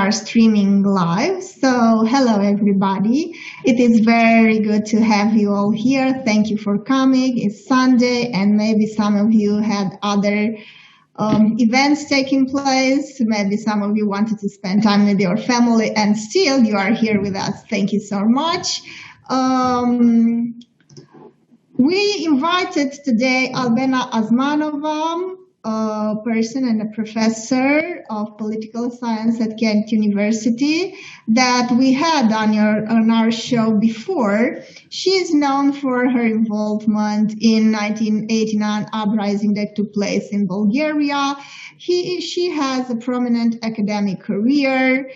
are streaming live. So hello, everybody. It is very good to have you all here. Thank you for coming. It's Sunday, and maybe some of you had other events taking place. Maybe some of you wanted to spend time with your family, and still you are here with us. Thank you so much. We invited today Albena Azmanova, a person and a professor of political science at Kent University that we had on our show before. She is known for her involvement in 1989 uprising that took place in Bulgaria. She has a prominent academic career.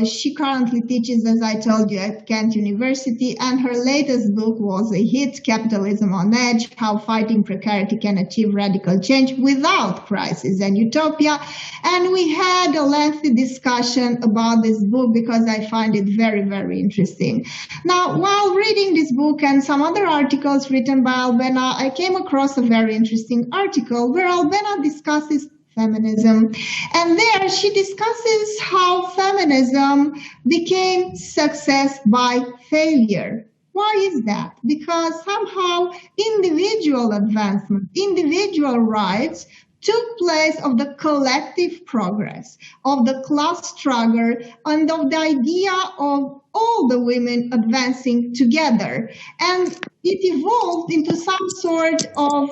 She currently teaches, as I told you, at Kent University, and her latest book was a hit, Capitalism on Edge, How Fighting Precarity Can Achieve Radical Change Without Crisis and Utopia. And we had a lengthy discussion about this book because I find it very, very interesting. Now, while reading this book and some other articles written by Albena, I came across a very interesting article where Albena discusses feminism. And there she discusses how feminism became success by failure. Why is that? Because somehow individual advancement, individual rights took place of the collective progress, of the class struggle, and of the idea of all the women advancing together. And it evolved into some sort of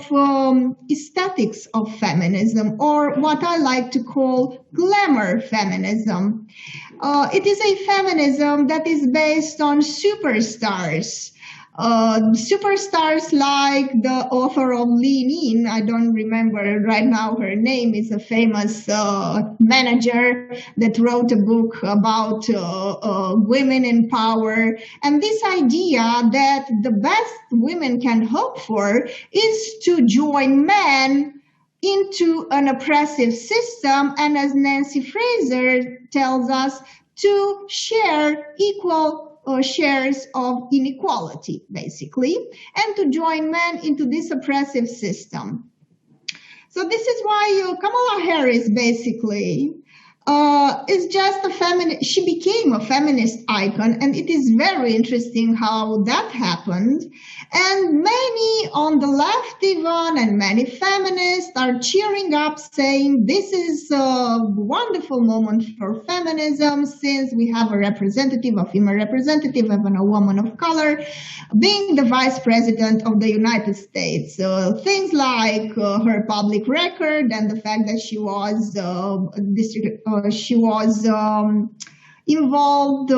aesthetics of feminism, or what I like to call glamour feminism. It is a feminism that is based on superstars. Superstars like the author of Lean In, I don't remember right now her name, is a famous manager that wrote a book about women in power. And this idea that the best women can hope for is to join men into an oppressive system, and as Nancy Fraser tells us, to share equal shares of inequality, basically, and to join men into this oppressive system. So this is why Kamala Harris basically is just a feminist. She became a feminist icon, and it is very interesting how that happened. And many on the left even, and many feminists are cheering up, saying this is a wonderful moment for feminism, since we have a female representative, even a woman of color, being the vice president of the United States. Things like her public record and the fact that she was involved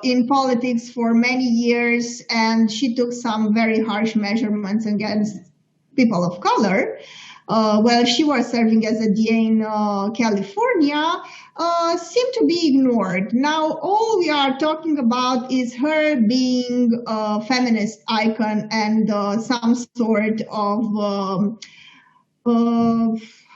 in politics for many years, and she took some very harsh measurements against people of color while she was serving as a DA in California, seemed to be ignored. Now, all we are talking about is her being a feminist icon and some sort of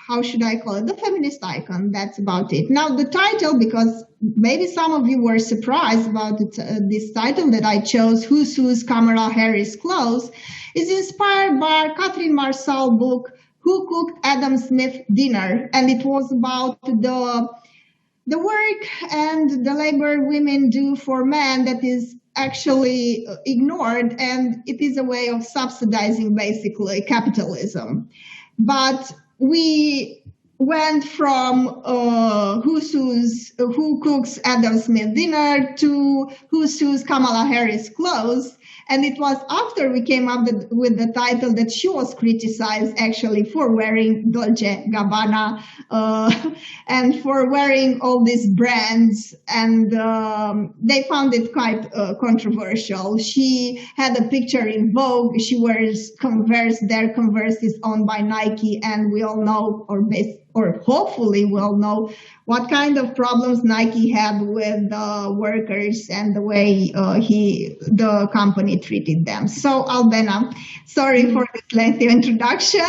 how should I call it? The feminist icon. That's about it. Now, the title, because maybe some of you were surprised about this title that I chose, Who Sews Kamala Harris Clothes, is inspired by Catherine Marsal's book, Who Cooked Adam Smith Dinner? And it was about the work and the labor women do for men that is actually ignored, and it is a way of subsidizing basically capitalism. But we went from who cooks Adam Smith dinner to who sews Kamala Harris clothes. And it was after we came up with the title that she was criticized actually for wearing Dolce Gabbana and for wearing all these brands. And they found it quite controversial. She had a picture in Vogue. She wears Converse. Their Converse is owned by Nike. And we all know, or hopefully we'll know, what kind of problems Nike had with workers and the way the company treated them. So, Albena, sorry for this lengthy introduction.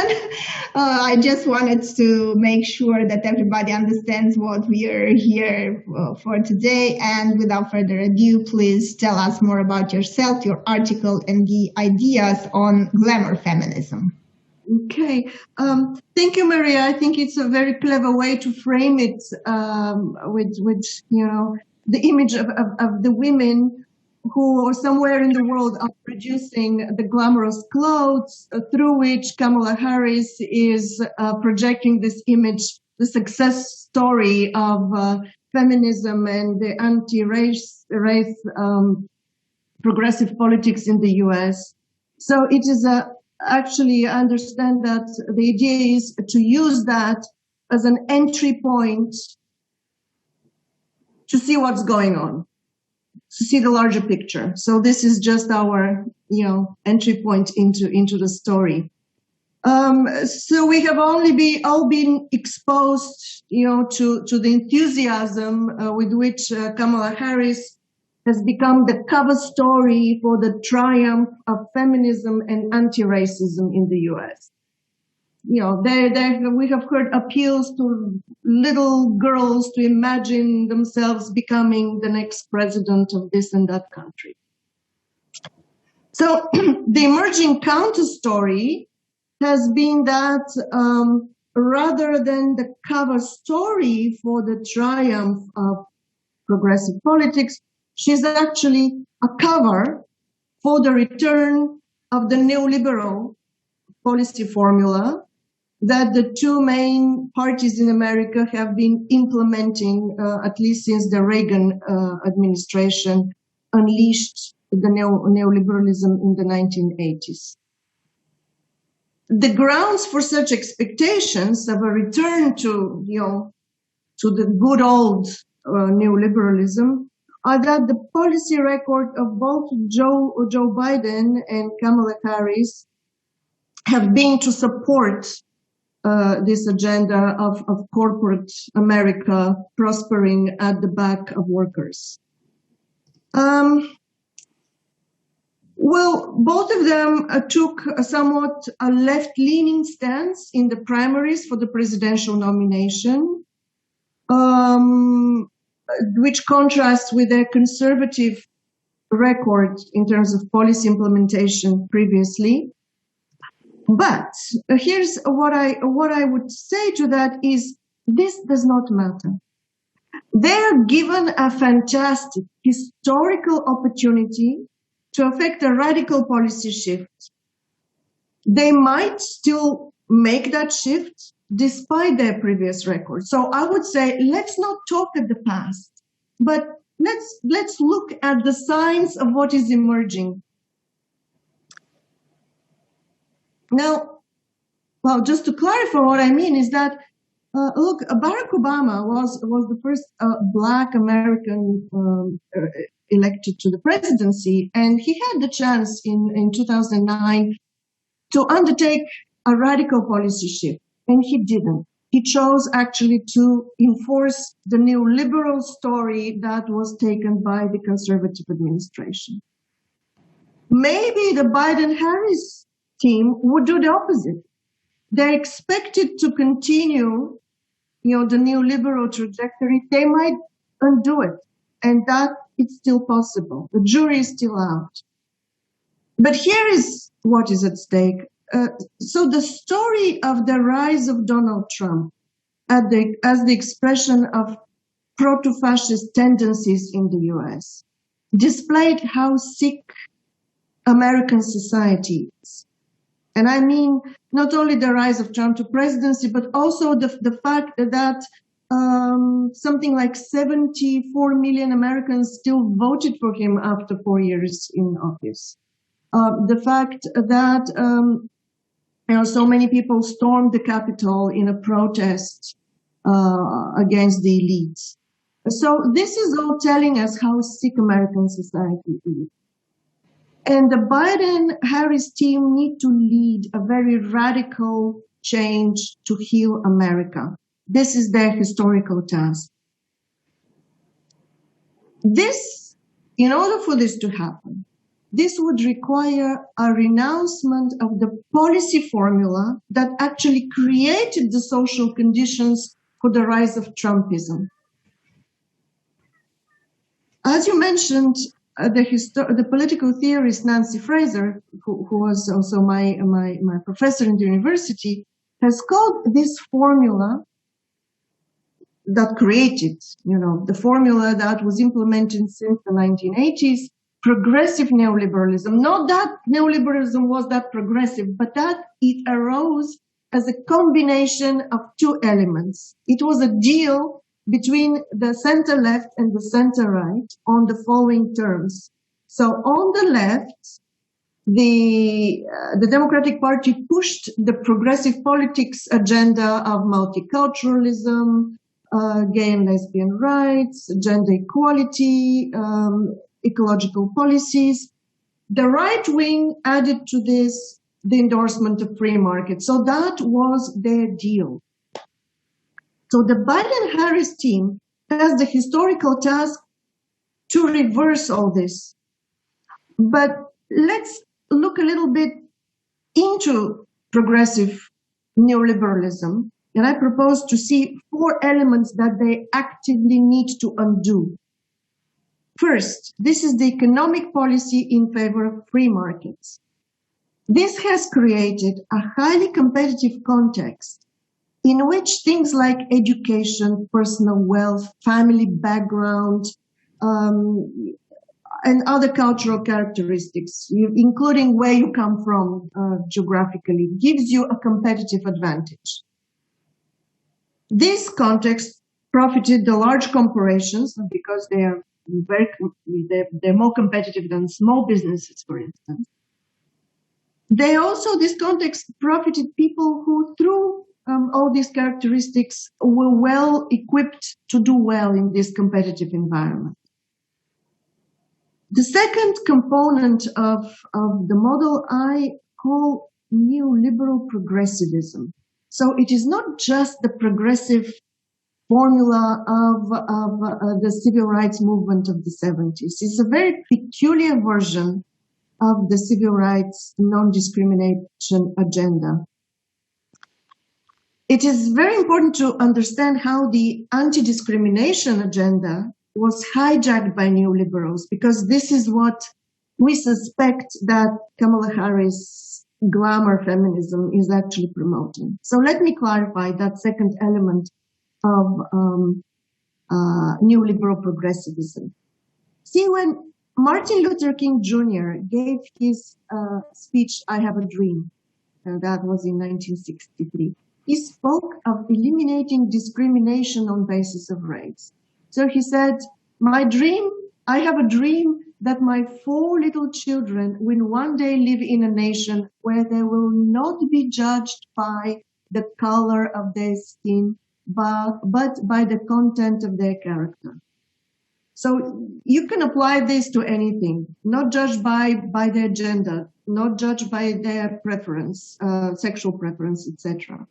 I just wanted to make sure that everybody understands what we are here for today. And without further ado, please tell us more about yourself, your article, and the ideas on glamour feminism. Okay. Thank you, Maria. I think it's a very clever way to frame it with the image of the women who are somewhere in the world are producing the glamorous clothes through which Kamala Harris is projecting this image, the success story of feminism and the anti-race progressive politics in the US. So it is actually, I understand that the idea is to use that as an entry point to see what's going on, to see the larger picture. So this is just our, entry point into the story. So we have all been exposed, to the enthusiasm with which Kamala Harris has become the cover story for the triumph of feminism and anti-racism in the US. We have heard appeals to little girls to imagine themselves becoming the next president of this and that country. So the emerging counter story has been that rather than the cover story for the triumph of progressive politics, she's actually a cover for the return of the neoliberal policy formula that the two main parties in America have been implementing, at least since the Reagan administration unleashed the neoliberalism in the 1980s. The grounds for such expectations of a return to the good old neoliberalism are that the policy record of both Joe Biden and Kamala Harris have been to support this agenda of corporate America prospering at the back of workers. Well, both of them took a somewhat left-leaning stance in the primaries for the presidential nomination, which contrasts with their conservative record in terms of policy implementation previously. But here's what I would say to that is this does not matter. They are given a fantastic historical opportunity to effect a radical policy shift. They might still make that shift despite their previous record. So I would say, let's not talk at the past, but let's look at the signs of what is emerging. Now, well, just to clarify what I mean is that, look, Barack Obama was the first Black American elected to the presidency, and he had the chance in 2009 to undertake a radical policy shift, and he didn't. He chose actually to enforce the neoliberal story that was taken by the conservative administration. Maybe the Biden-Harris team would do the opposite. They're expected to continue, the neoliberal trajectory. They might undo it, and that it's still possible. The jury is still out. But here is what is at stake. So the story of the rise of Donald Trump as the expression of proto-fascist tendencies in the US displayed how sick American society is. And I mean not only the rise of Trump to presidency, but also the fact that something like 74 million Americans still voted for him after 4 years in office. The fact that so many people stormed the Capitol in a protest against the elites. So this is all telling us how sick American society is. And the Biden-Harris team need to lead a very radical change to heal America. This is their historical task. This, in order for this to happen, this would require a renouncement of the policy formula that actually created the social conditions for the rise of Trumpism. As you mentioned, the political theorist Nancy Fraser, who was also my professor in the university, has called this formula that created, the formula that was implemented since the 1980s, progressive neoliberalism. Not that neoliberalism was that progressive, but that it arose as a combination of two elements. It was a deal between the center left and the center right on the following terms. So on the left, the Democratic Party pushed the progressive politics agenda of multiculturalism, gay and lesbian rights, gender equality, ecological policies. The right wing added to this the endorsement of free market. So that was their deal. So the Biden-Harris team has the historical task to reverse all this. But let's look a little bit into progressive neoliberalism. And I propose to see 4 elements that they actively need to undo. First, this is the economic policy in favor of free markets. This has created a highly competitive context in which things like education, personal wealth, family background, and other cultural characteristics, including where you come from geographically, gives you a competitive advantage. This context profited the large corporations because they're more competitive than small businesses, for instance. This context profited people who, through all these characteristics, were well equipped to do well in this competitive environment. The second component of the model I call neoliberal progressivism. So it is not just the progressive formula of the civil rights movement of the 70s. It's a very peculiar version of the civil rights non-discrimination agenda. It is very important to understand how the anti-discrimination agenda was hijacked by neoliberals, because this is what we suspect that Kamala Harris glamour feminism is actually promoting. So let me clarify that second element of neoliberal progressivism. See, when Martin Luther King Jr. gave his speech, I Have a Dream, and that was in 1963, he spoke of eliminating discrimination on basis of race. So he said, I have a dream that my 4 little children will one day live in a nation where they will not be judged by the color of their skin, but by the content of their character. So you can apply this to anything, not judged by their gender, not judged by their preference, sexual preference, etc.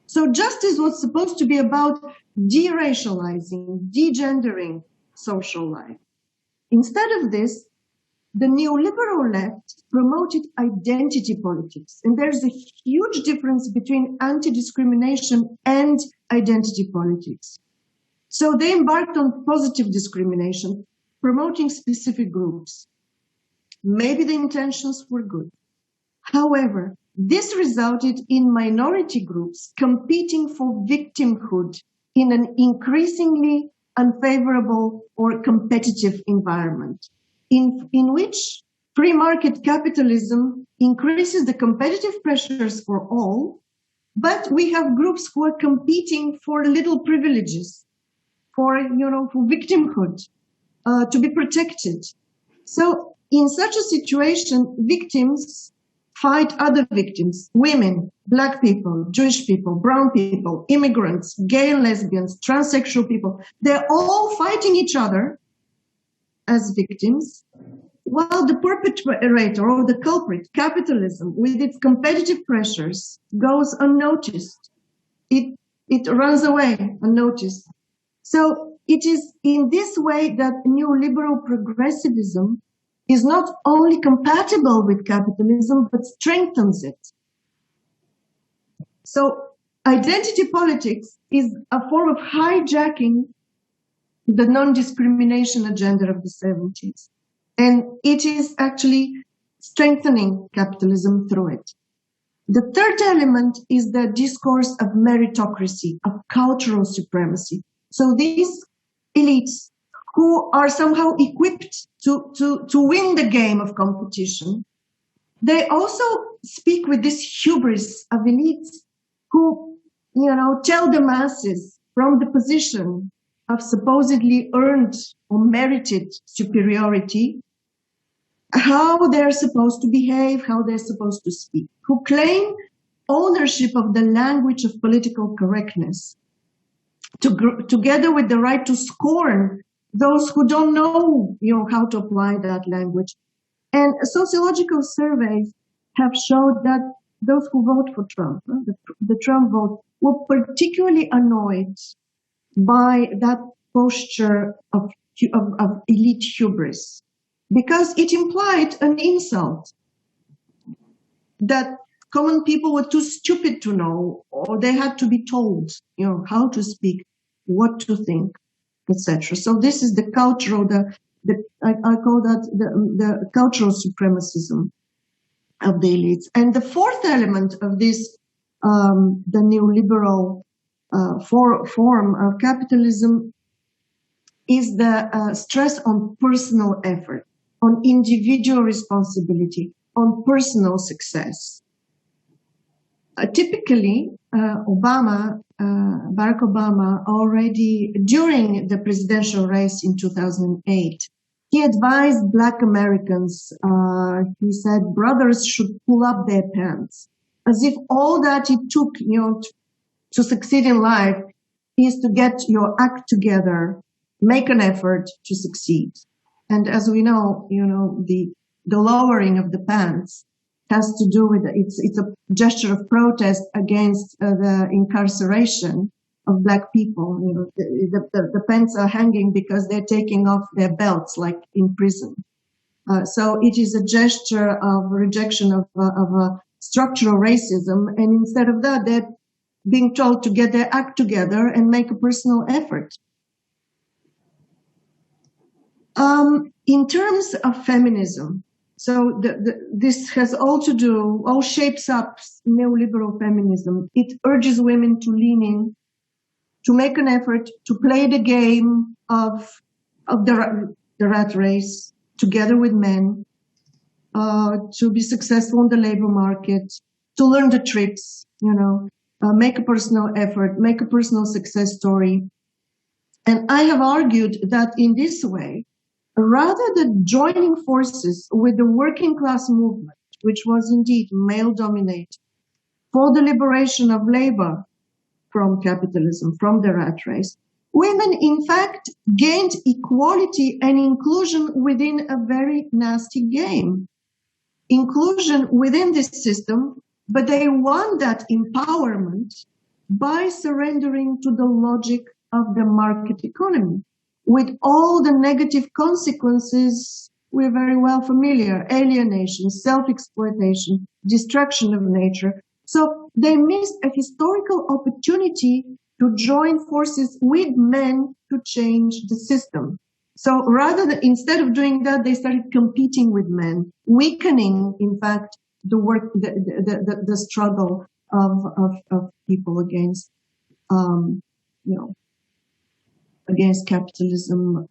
So justice was supposed to be about deracializing, degendering social life. Instead of this, the neoliberal left promoted identity politics. And there's a huge difference between anti-discrimination and identity politics. So they embarked on positive discrimination, promoting specific groups. Maybe the intentions were good. However, this resulted in minority groups competing for victimhood in an increasingly unfavorable or competitive environment, in which free market capitalism increases the competitive pressures for all, but we have groups who are competing for little privileges, for victimhood, to be protected. So in such a situation, victims fight other victims: women, Black people, Jewish people, brown people, immigrants, gay and lesbians, transsexual people. They're all fighting each other as victims, while the perpetrator or the culprit, capitalism, with its competitive pressures, goes unnoticed. It runs away unnoticed. So it is in this way that neoliberal progressivism is not only compatible with capitalism, but strengthens it. So identity politics is a form of hijacking the non-discrimination agenda of the 70s. And it is actually strengthening capitalism through it. The third element is the discourse of meritocracy, of cultural supremacy. So these elites who are somehow equipped to win the game of competition, they also speak with this hubris of elites who, tell the masses from the position of supposedly earned or merited superiority how they're supposed to behave, how they're supposed to speak, who claim ownership of the language of political correctness, together with the right to scorn those who don't know, how to apply that language. And sociological surveys have showed that those who vote for Trump, the Trump vote, were particularly annoyed by that posture of elite hubris, because it implied an insult that common people were too stupid to know, or they had to be told, how to speak, what to think, etc. So this is the cultural, I call that the cultural supremacism of the elites. And the fourth element of this, the neoliberal form of capitalism, is the stress on personal effort, on individual responsibility, on personal success. Typically, Barack Obama, already during the presidential race in 2008, he advised Black Americans, he said, brothers should pull up their pants, as if all that it took, to succeed in life is to get your act together, make an effort to succeed. And as we know, the lowering of the pants has to do with, it's a gesture of protest against the incarceration of Black people. The pants are hanging because they're taking off their belts like in prison. So it is a gesture of rejection of structural racism. And instead of that, they're being told to get their act together and make a personal effort. In terms of feminism, so this has all shapes up neoliberal feminism. It urges women to lean in, to make an effort, to play the game of the rat race together with men, to be successful in the labor market, to learn the tricks, make a personal effort, make a personal success story. And I have argued that in this way, rather than joining forces with the working class movement, which was indeed male-dominated, for the liberation of labor from capitalism, from the rat race, women, in fact, gained equality and inclusion within a very nasty game. Inclusion within this system, but they won that empowerment by surrendering to the logic of the market economy, with all the negative consequences we're very well familiar: alienation, self-exploitation, destruction of nature. So they missed a historical opportunity to join forces with men to change the system. So instead of doing that, they started competing with men, weakening, in fact, the struggle of people against, against capitalism.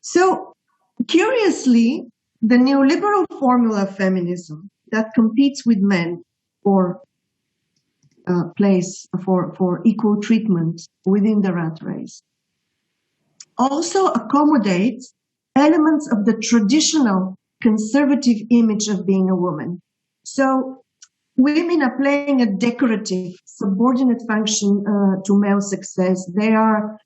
So curiously, the neoliberal formula of feminism that competes with men for place for equal treatment within the rat race also accommodates elements of the traditional conservative image of being a woman. So women are playing a decorative, subordinate function to male success. They have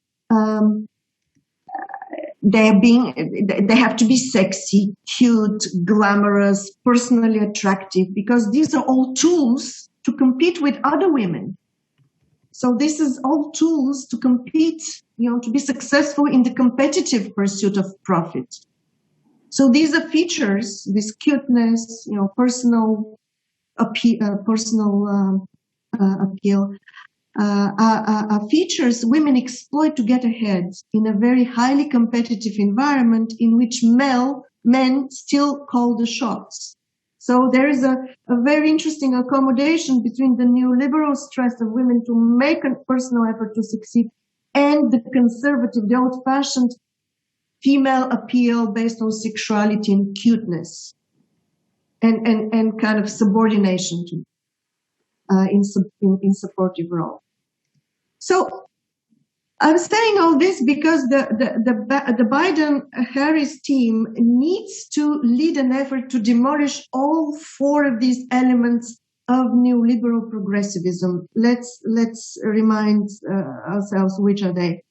to be sexy, cute, glamorous, personally attractive, because these are all tools to compete with other women. So this is all tools to compete, to be successful in the competitive pursuit of profit. So these are features, this cuteness, personal appeal, features women exploit to get ahead in a very highly competitive environment in which men still call the shots. So there is a very interesting accommodation between the neoliberal stress of women to make a personal effort to succeed and the conservative, the old-fashioned female appeal based on sexuality and cuteness and kind of subordination to in supportive role. So I'm saying all this because the Biden-Harris team needs to lead an effort to demolish all four of these elements of neoliberal progressivism. Let's remind ourselves which are they.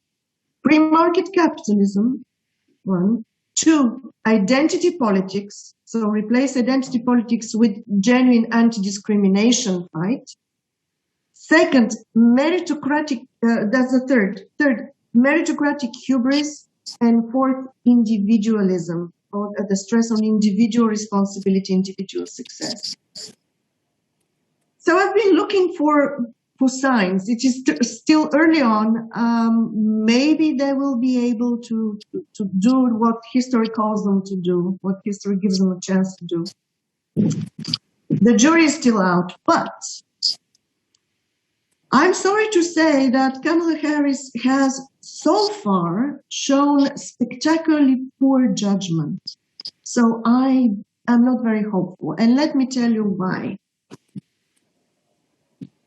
Pre-market capitalism, one. Two, identity politics. So replace identity politics with genuine anti-discrimination fight. Second, meritocratic, that's the third. Third, meritocratic hubris. And fourth, individualism, or the stress on individual responsibility, individual success. So I've been looking for signs. It is still early on. Maybe they will be able to do what history calls them to do, what history gives them a chance to do. The jury is still out, but I'm sorry to say that Kamala Harris has so far shown spectacularly poor judgment. So I am not very hopeful. And let me tell you why.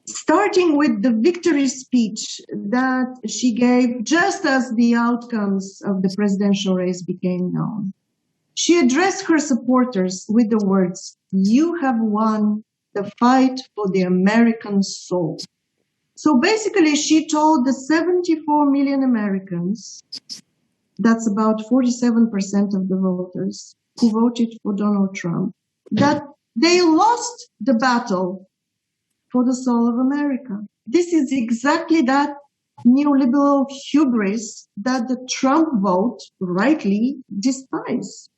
Starting with the victory speech that she gave just as the outcomes of the presidential race became known. She addressed her supporters with the words, "You have won the fight for the American soul." So basically, she told the 74 million Americans, that's about 47% of the voters who voted for Donald Trump, that they lost the battle for the soul of America. This is exactly that neoliberal hubris that the Trump vote rightly despise.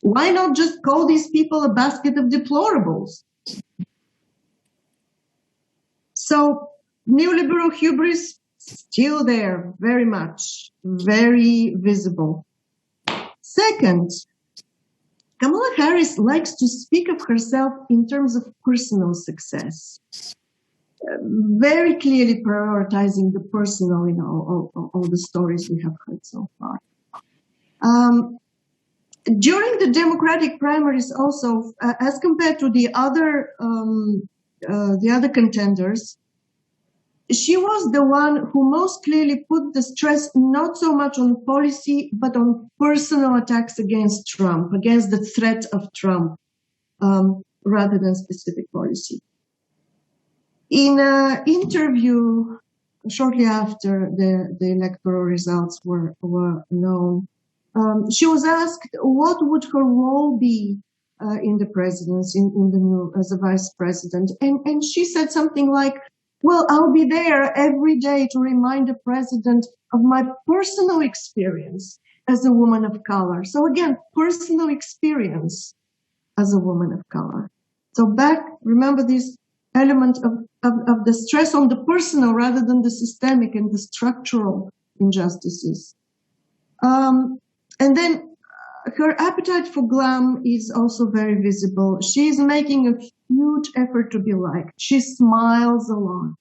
Why not just call these people a basket of deplorables? So neoliberal hubris still there, very much, very visible. Second, Kamala Harris likes to speak of herself in terms of personal success, very clearly prioritizing the personal in all the stories we have heard so far. During the Democratic primaries also, as compared to the other contenders, she was the one who most clearly put the stress not so much on policy, but on personal attacks against Trump, against the threat of Trump, rather than specific policy. In an interview shortly after the electoral results were known, she was asked what would her role be in the presidency, as a vice president, and she said something like, "Well, I'll be there every day to remind the president of my personal experience as a woman of color." So again, personal experience as a woman of color. So remember this element of the stress on the personal rather than the systemic and the structural injustices. And then her appetite for glam is also very visible. She's making a huge effort to be liked. She smiles a lot.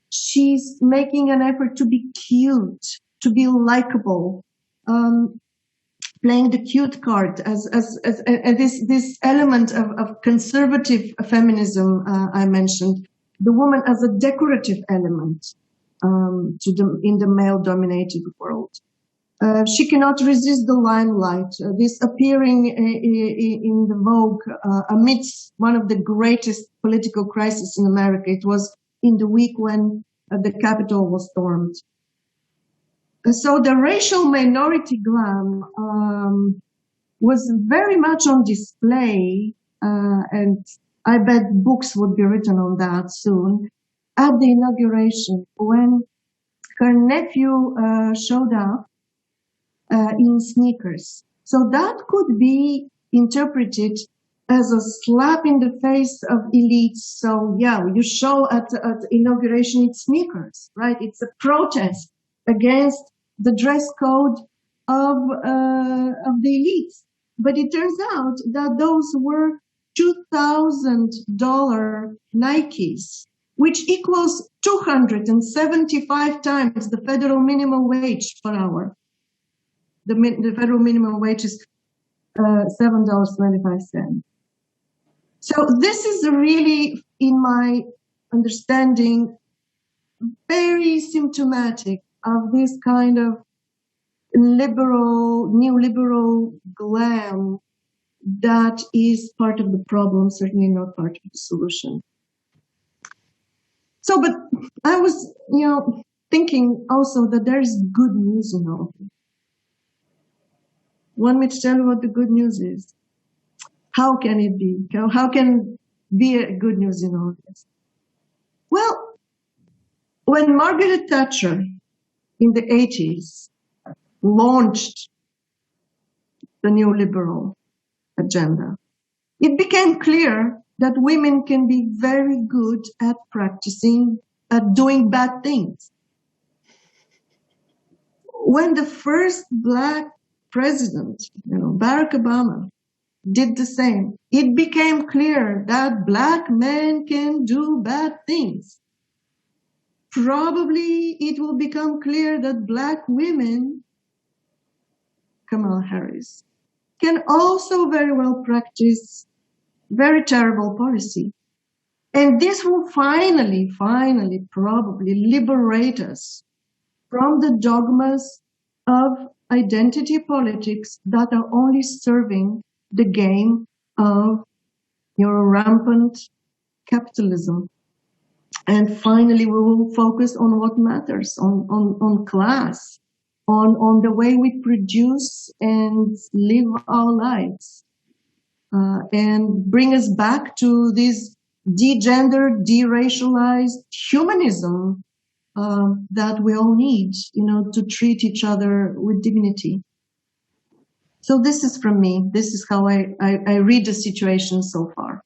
She's making an effort to be cute, to be likable, playing the cute card as this element of conservative feminism I mentioned, the woman as a decorative element in the male-dominated world. She cannot resist the limelight. This appearing in the Vogue amidst one of the greatest political crises in America. It was in the week when the Capitol was stormed. So the racial minority glam was very much on display, and I bet books would be written on that soon, at the inauguration when her nephew showed up in sneakers. So that could be interpreted as a slap in the face of elites. So yeah, you show at inauguration it's sneakers, right? It's a protest against the dress code of the elites. But it turns out that those were $2,000 Nikes, which equals 275 times the federal minimum wage per hour. The federal minimum wage is $7.25. So this is really, in my understanding, very symptomatic of this kind of neoliberal glam that is part of the problem, certainly not part of the solution. So, but I was, thinking also that there's good news in all of this. Want me to tell you what the good news is? How can it be? How can be a good news in all this? Well, when Margaret Thatcher in the 80s launched the neoliberal agenda, it became clear that women can be very good at doing bad things. When the first Black president, Barack Obama, did the same, it became clear that Black men can do bad things. Probably it will become clear that Black women, Kamala Harris, can also very well practice very terrible policy. And this will finally, probably liberate us from the dogmas of identity politics that are only serving the game of rampant capitalism. And finally, we will focus on what matters, on class, on the way we produce and live our lives, and bring us back to this degendered, deracialized humanism that we all need, to treat each other with dignity. So this is from me. This is how I read the situation so far.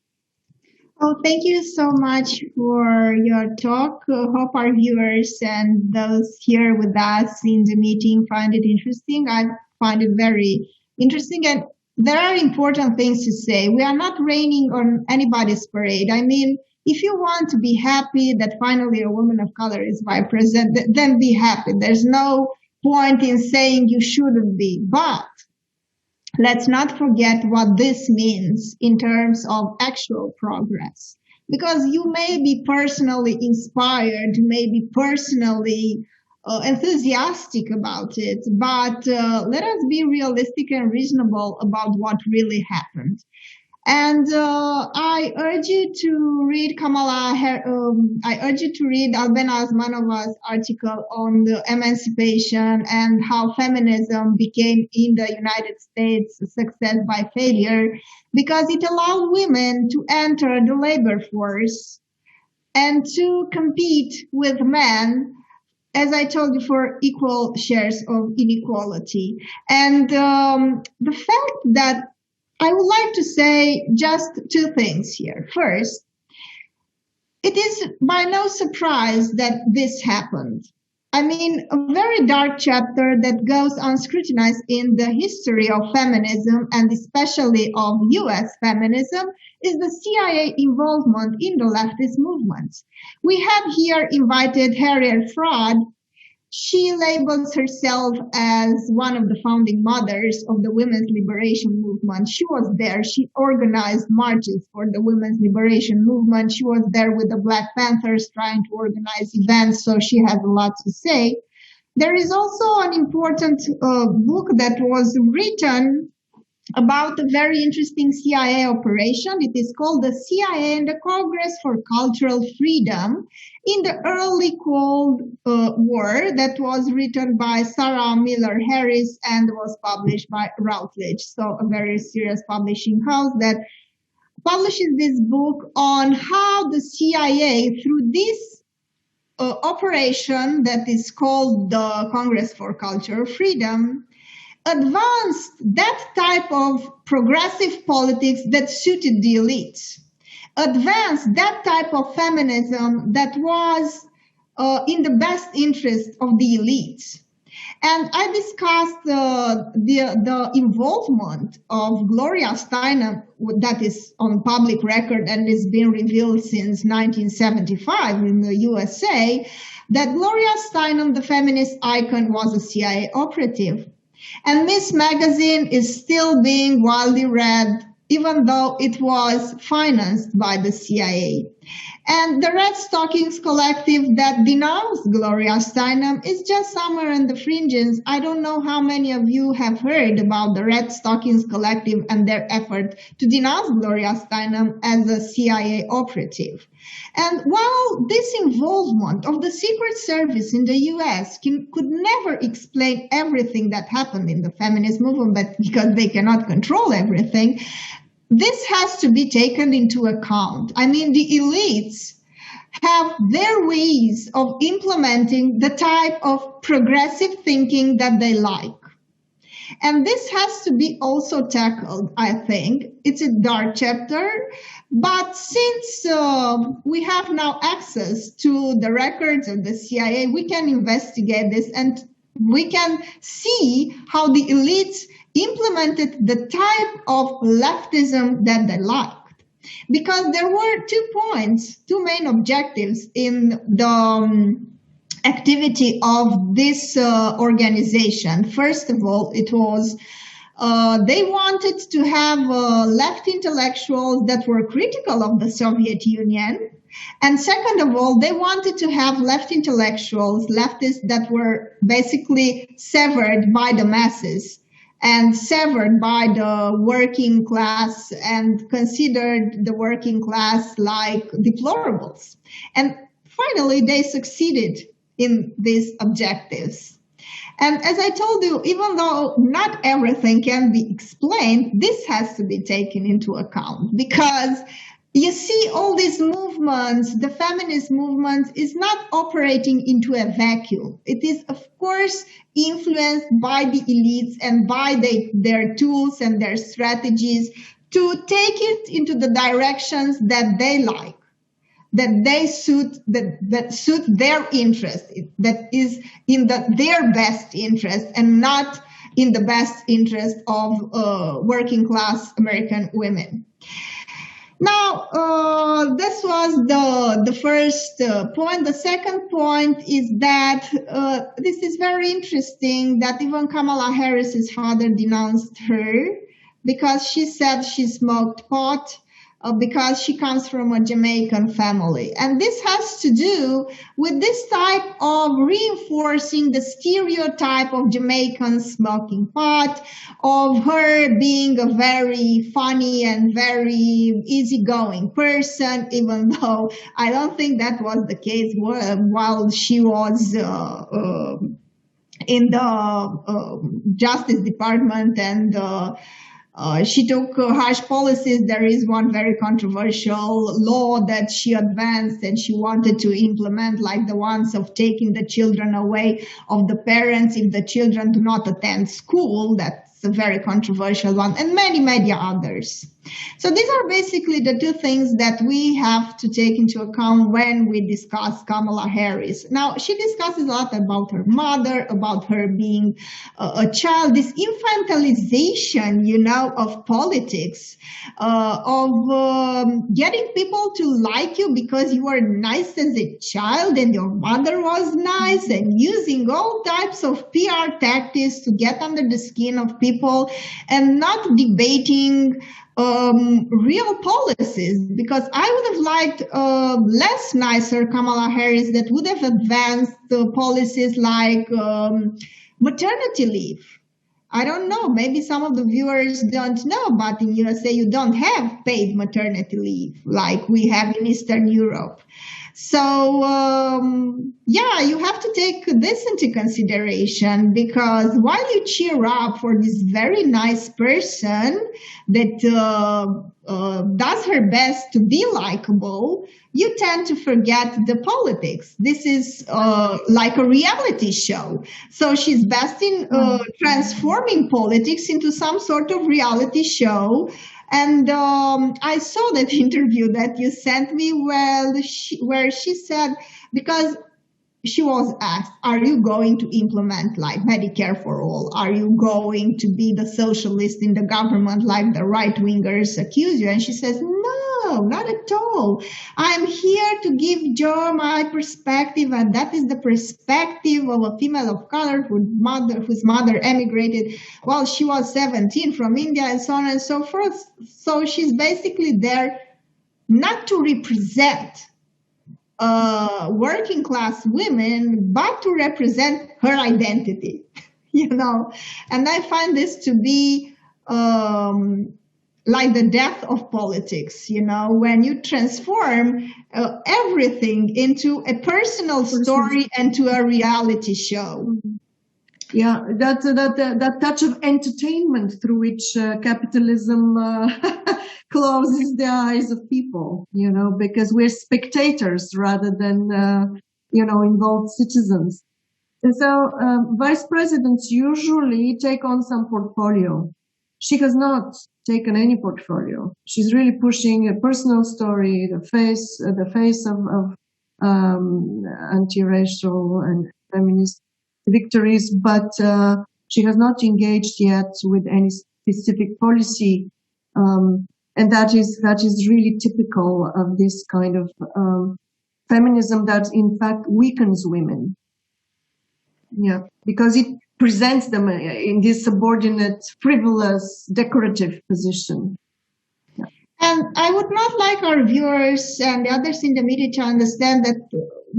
Oh, thank you so much for your talk. Hope our viewers and those here with us in the meeting find it interesting. I find it very interesting, and there are important things to say. We are not raining on anybody's parade. I mean, if you want to be happy that finally a woman of color is vice president, then be happy. There's no point in saying you shouldn't be. But let's not forget what this means in terms of actual progress. Because you may be personally inspired, may be personally enthusiastic about it, but let us be realistic and reasonable about what really happened. And I urge you to read Albena Azmanova's article on the emancipation and how feminism became in the United States a success by failure, because it allowed women to enter the labor force and to compete with men, as I told you, for equal shares of inequality. And the fact that I would like to say just two things here. First, it is by no surprise that this happened. I mean, a very dark chapter that goes unscrutinized in the history of feminism, and especially of US feminism, is the CIA involvement in the leftist movement. We have here invited Harriet Fraud. She labels herself as one of the founding mothers of the women's liberation movement. She was there. She organized marches for the women's liberation movement. She was there with the Black Panthers trying to organize events, so she has a lot to say. There is also an important book that was written about a very interesting CIA operation. It is called The CIA and the Congress for Cultural Freedom in the Early Cold War, that was written by Sarah Miller Harris and was published by Routledge. So a very serious publishing house that publishes this book on how the CIA, through this operation that is called the Congress for Cultural Freedom, advanced that type of progressive politics that suited the elites, advanced that type of feminism that was in the best interest of the elites. And I discussed the involvement of Gloria Steinem, that is on public record and has been revealed since 1975 in the USA, that Gloria Steinem, the feminist icon, was a CIA operative. And Miss Magazine is still being widely read, even though it was financed by the CIA. And the Red Stockings Collective that denounced Gloria Steinem is just somewhere in the fringes. I don't know how many of you have heard about the Red Stockings Collective and their effort to denounce Gloria Steinem as a CIA operative. And while this involvement of the Secret Service in the US could never explain everything that happened in the feminist movement, but because they cannot control everything, this has to be taken into account. I mean, the elites have their ways of implementing the type of progressive thinking that they like. And this has to be also tackled, I think. It's a dark chapter, but since we have now access to the records of the CIA, we can investigate this and we can see how the elites implemented the type of leftism that they liked. Because there were 2 points, 2 main objectives in the activity of this organization. First of all, it was they wanted to have left intellectuals that were critical of the Soviet Union. And second of all, they wanted to have left intellectuals, leftists that were basically severed by the masses and severed by the working class and considered the working class like deplorables. And finally, they succeeded in these objectives. And as I told you, even though not everything can be explained, this has to be taken into account because you see all these movements, the feminist movement is not operating into a vacuum. It is, of course, influenced by the elites and by their tools and their strategies to take it into the directions that they like, that suit their interest, that is in their best interest and not in the best interest of working class American women. Now, this was the first point. The second point is that this is very interesting that even Kamala Harris's father denounced her because she said she smoked pot because she comes from a Jamaican family. And this has to do with this type of reinforcing the stereotype of Jamaicans smoking pot, of her being a very funny and very easygoing person, even though I don't think that was the case while she was in the Justice Department and she took harsh policies. There is one very controversial law that she advanced and she wanted to implement, like the ones of taking the children away of the parents if the children do not attend school. That's a very controversial one, and many, many others. So these are basically the 2 things that we have to take into account when we discuss Kamala Harris. Now, she discusses a lot about her mother, about her being a child, this infantilization, of politics, of getting people to like you because you were nice as a child and your mother was nice, and using all types of PR tactics to get under the skin of people and not debating real policies, because I would have liked less nicer Kamala Harris that would have advanced policies like maternity leave. I don't know, maybe some of the viewers don't know, but in USA you don't have paid maternity leave like we have in Eastern Europe. So, you have to take this into consideration, because while you cheer up for this very nice person that does her best to be likable, you tend to forget the politics. This is like a reality show. So she's best in transforming politics into some sort of reality show. And I saw that interview that you sent me, where she said, because she was asked, are you going to implement like Medicare for all? Are you going to be the socialist in the government like the right-wingers accuse you? And she says, no, not at all. I'm here to give Joe my perspective, and that is the perspective of a female of color whose mother emigrated while she was 17 from India, and so on and so forth. So she's basically there not to represent working class women, but to represent her identity, And I find this to be like the death of politics, when you transform everything into a personal story and to a reality show. Yeah, that touch of entertainment through which capitalism closes the eyes of people, because we're spectators rather than, involved citizens. And so vice presidents usually take on some portfolio. She has not taken any portfolio. She's really pushing a personal story, the face of anti-racial and feminist victories, but she has not engaged yet with any specific policy, and that is really typical of this kind of feminism that in fact weakens women. Yeah, because it presents them in this subordinate, frivolous, decorative position. Yeah. And I would not like our viewers and the others in the media to understand that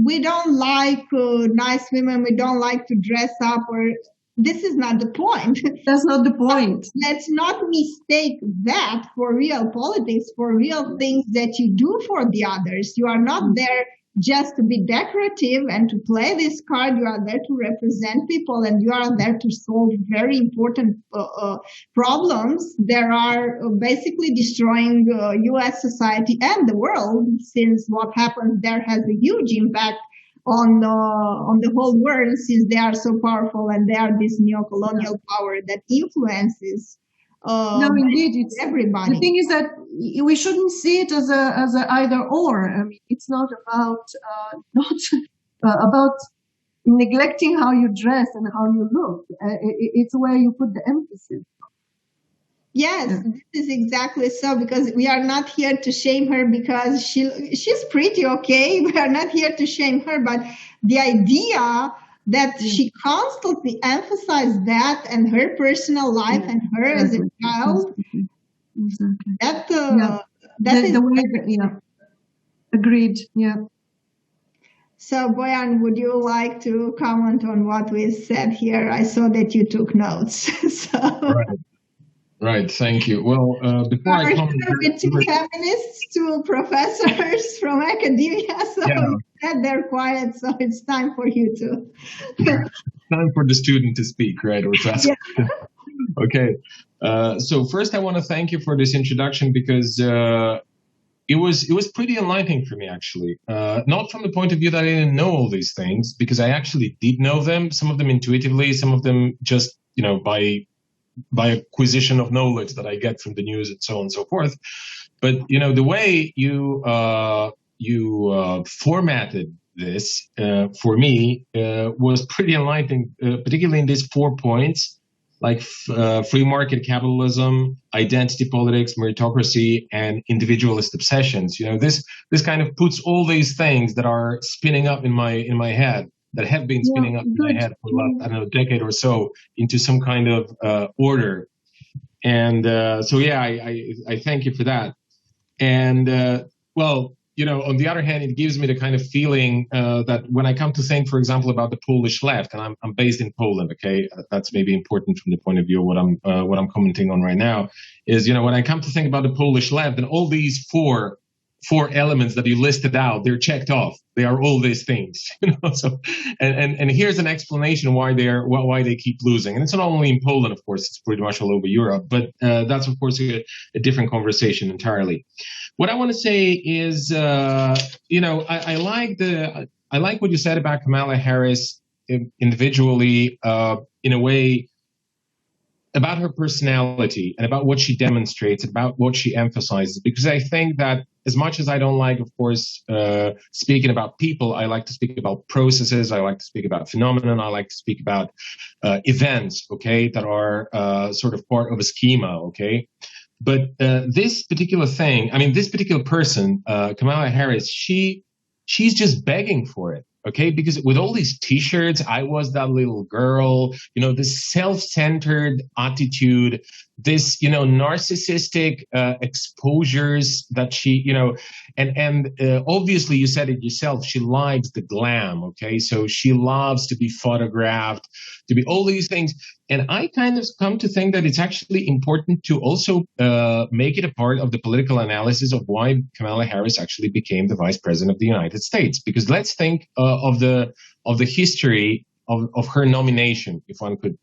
we don't like nice women, we don't like to dress up, or this is not the point. That's not the point. Let's not mistake that for real politics, for real things that you do for the others. You are not there just to be decorative and to play this card. You are there to represent people, and you are there to solve very important problems that are basically destroying U.S. society and the world, since what happens there has a huge impact on the whole world, since they are so powerful and they are this neo-colonial power that influences no, indeed, it's everybody. The thing is that we shouldn't see it as a either or. I mean, it's not about about neglecting how you dress and how you look. It's where you put the emphasis. Yes, this is exactly so, because we are not here to shame her because she's pretty okay. We are not here to shame her, but the idea that she constantly emphasized that and her personal life and her as a child, that is the way that, agreed, So, Boyan, would you like to comment on what we said here? I saw that you took notes. Right. Thank you. Well, before I comment, with two feminists, two professors from academia, so they're quiet, so it's time for you to. Time for the student to speak, right? Or to ask. Yeah. Okay. So first, I want to thank you for this introduction, because it was pretty enlightening for me, actually. Not from the point of view that I didn't know all these things, because I actually did know them. Some of them intuitively, some of them just by acquisition of knowledge that I get from the news and so on and so forth. But, the way you formatted this for me was pretty enlightening, particularly in these 4 points, like free market capitalism, identity politics, meritocracy, and individualist obsessions. This kind of puts all these things that are spinning up in my head, that have been spinning up in my head for the last, I don't know, decade or so, into some kind of order. And I thank you for that. And on the other hand, it gives me the kind of feeling that when I come to think, for example, about the Polish left, and I'm based in Poland, okay, that's maybe important from the point of view of what I'm commenting on right now, is when I come to think about the Polish left, and all these 4 four elements that you listed out, they're checked off. They are all these things, So, and here's an explanation why they keep losing. And it's not only in Poland, of course, it's pretty much all over Europe. But that's, of course, a different conversation entirely. What I want to say is, I like what you said about Kamala Harris individually, in a way, about her personality and about what she demonstrates, about what she emphasizes, because I think that as much as I don't like, of course, speaking about people, I like to speak about processes. I like to speak about phenomenon. I like to speak about events, okay, that are sort of part of a schema, okay. But this particular thing, this particular person, Kamala Harris, she's just begging for it. Okay, because with all these T-shirts, I was that little girl, this self-centered attitude, this, narcissistic exposures that she, and obviously you said it yourself, she likes the glam. Okay, so she loves to be photographed, to be all these things. And I kind of come to think that it's actually important to also make it a part of the political analysis of why Kamala Harris actually became the vice president of the United States. Because let's think of the history of her nomination, if one could,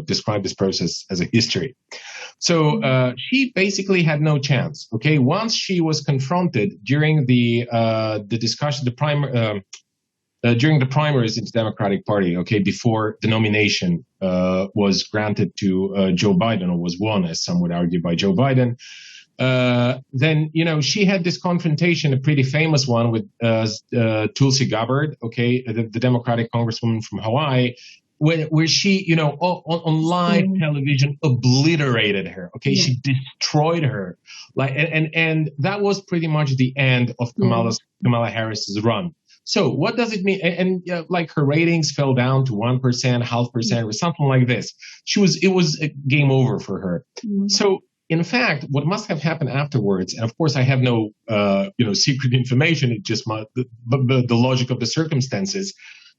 describe this process as a history. So she basically had no chance. Okay, once she was confronted during the discussion, during the primaries in the Democratic Party, okay, before the nomination was granted to Joe Biden, or was won, as some would argue, by Joe Biden, then, she had this confrontation, a pretty famous one, with Tulsi Gabbard, okay, the Democratic congresswoman from Hawaii, where she, on live television obliterated her. Okay, she destroyed her, and that was pretty much the end of Kamala Harris's run. So what does it mean? And her ratings fell down to 1%, 0.5%, or something like this. It was a game over for her. So in fact, what must have happened afterwards, and of course I have no, secret information. It just the logic of the circumstances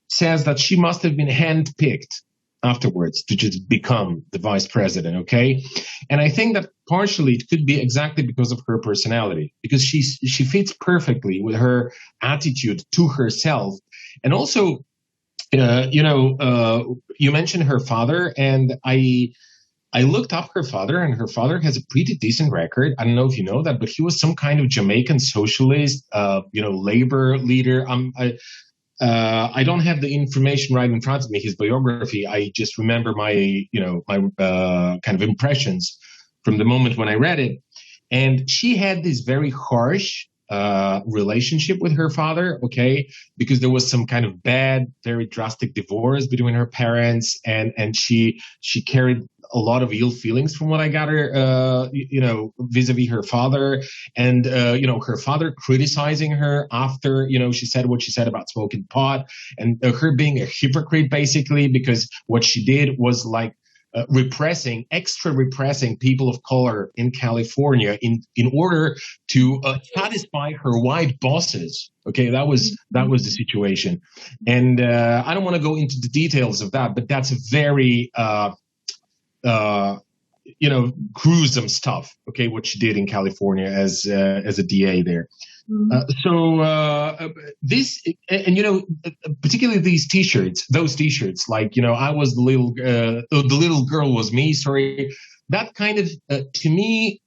says that she must have been handpicked afterwards to just become the vice president. Okay. And I think that partially it could be exactly because of her personality, because she fits perfectly with her attitude to herself. And also, you mentioned her father, and I looked up her father, and her father has a pretty decent record. I don't know if you know that, but he was some kind of Jamaican socialist, labor leader. I don't have the information right in front of me, his biography. I just remember my kind of impressions from the moment when I read it. And she had this very harsh relationship with her father, okay, because there was some kind of bad, very drastic divorce between her parents, and she carried a lot of ill feelings from what I got her, vis-a-vis her father, and, her father criticizing her after, she said what she said about smoking pot, and her being a hypocrite, basically, because what she did was extra repressing people of color in California in order to satisfy her white bosses. Okay, that was the situation. And I don't want to go into the details of that, but that's a very gruesome stuff. Okay, what she did in California as a DA there. This, and particularly these T-shirts, those T-shirts, I was the little girl was me. Sorry, that kind of to me,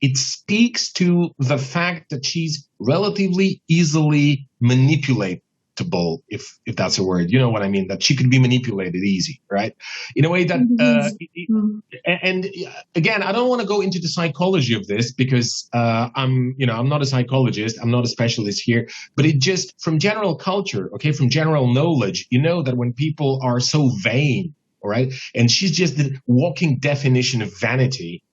it speaks to the fact that she's relatively easily manipulatable, if that's a word, you know what I mean, that she could be manipulated easy, right? In a way that, and again, I don't want to go into the psychology of this because I'm not a psychologist, I'm not a specialist here, but it just, from general culture, okay, from general knowledge, that when people are so vain, all right, and she's just the walking definition of vanity,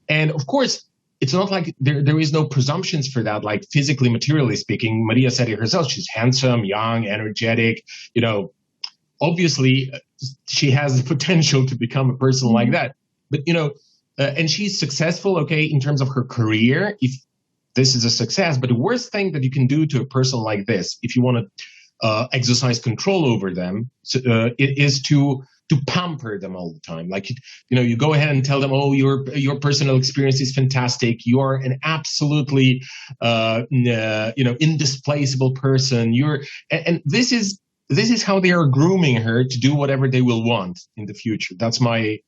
and of course, it's not like there is no presumptions for that, like physically, materially speaking. Maria said it herself. She's handsome, young, energetic. Obviously she has the potential to become a person like that. But, and she's successful, okay, in terms of her career, if this is a success. But the worst thing that you can do to a person like this, if you want to exercise control over them, it is to to pamper them all the time. Like, you go ahead and tell them, oh, your personal experience is fantastic. You are an absolutely, indisplaceable person. And this is how they are grooming her to do whatever they will want in the future. That's my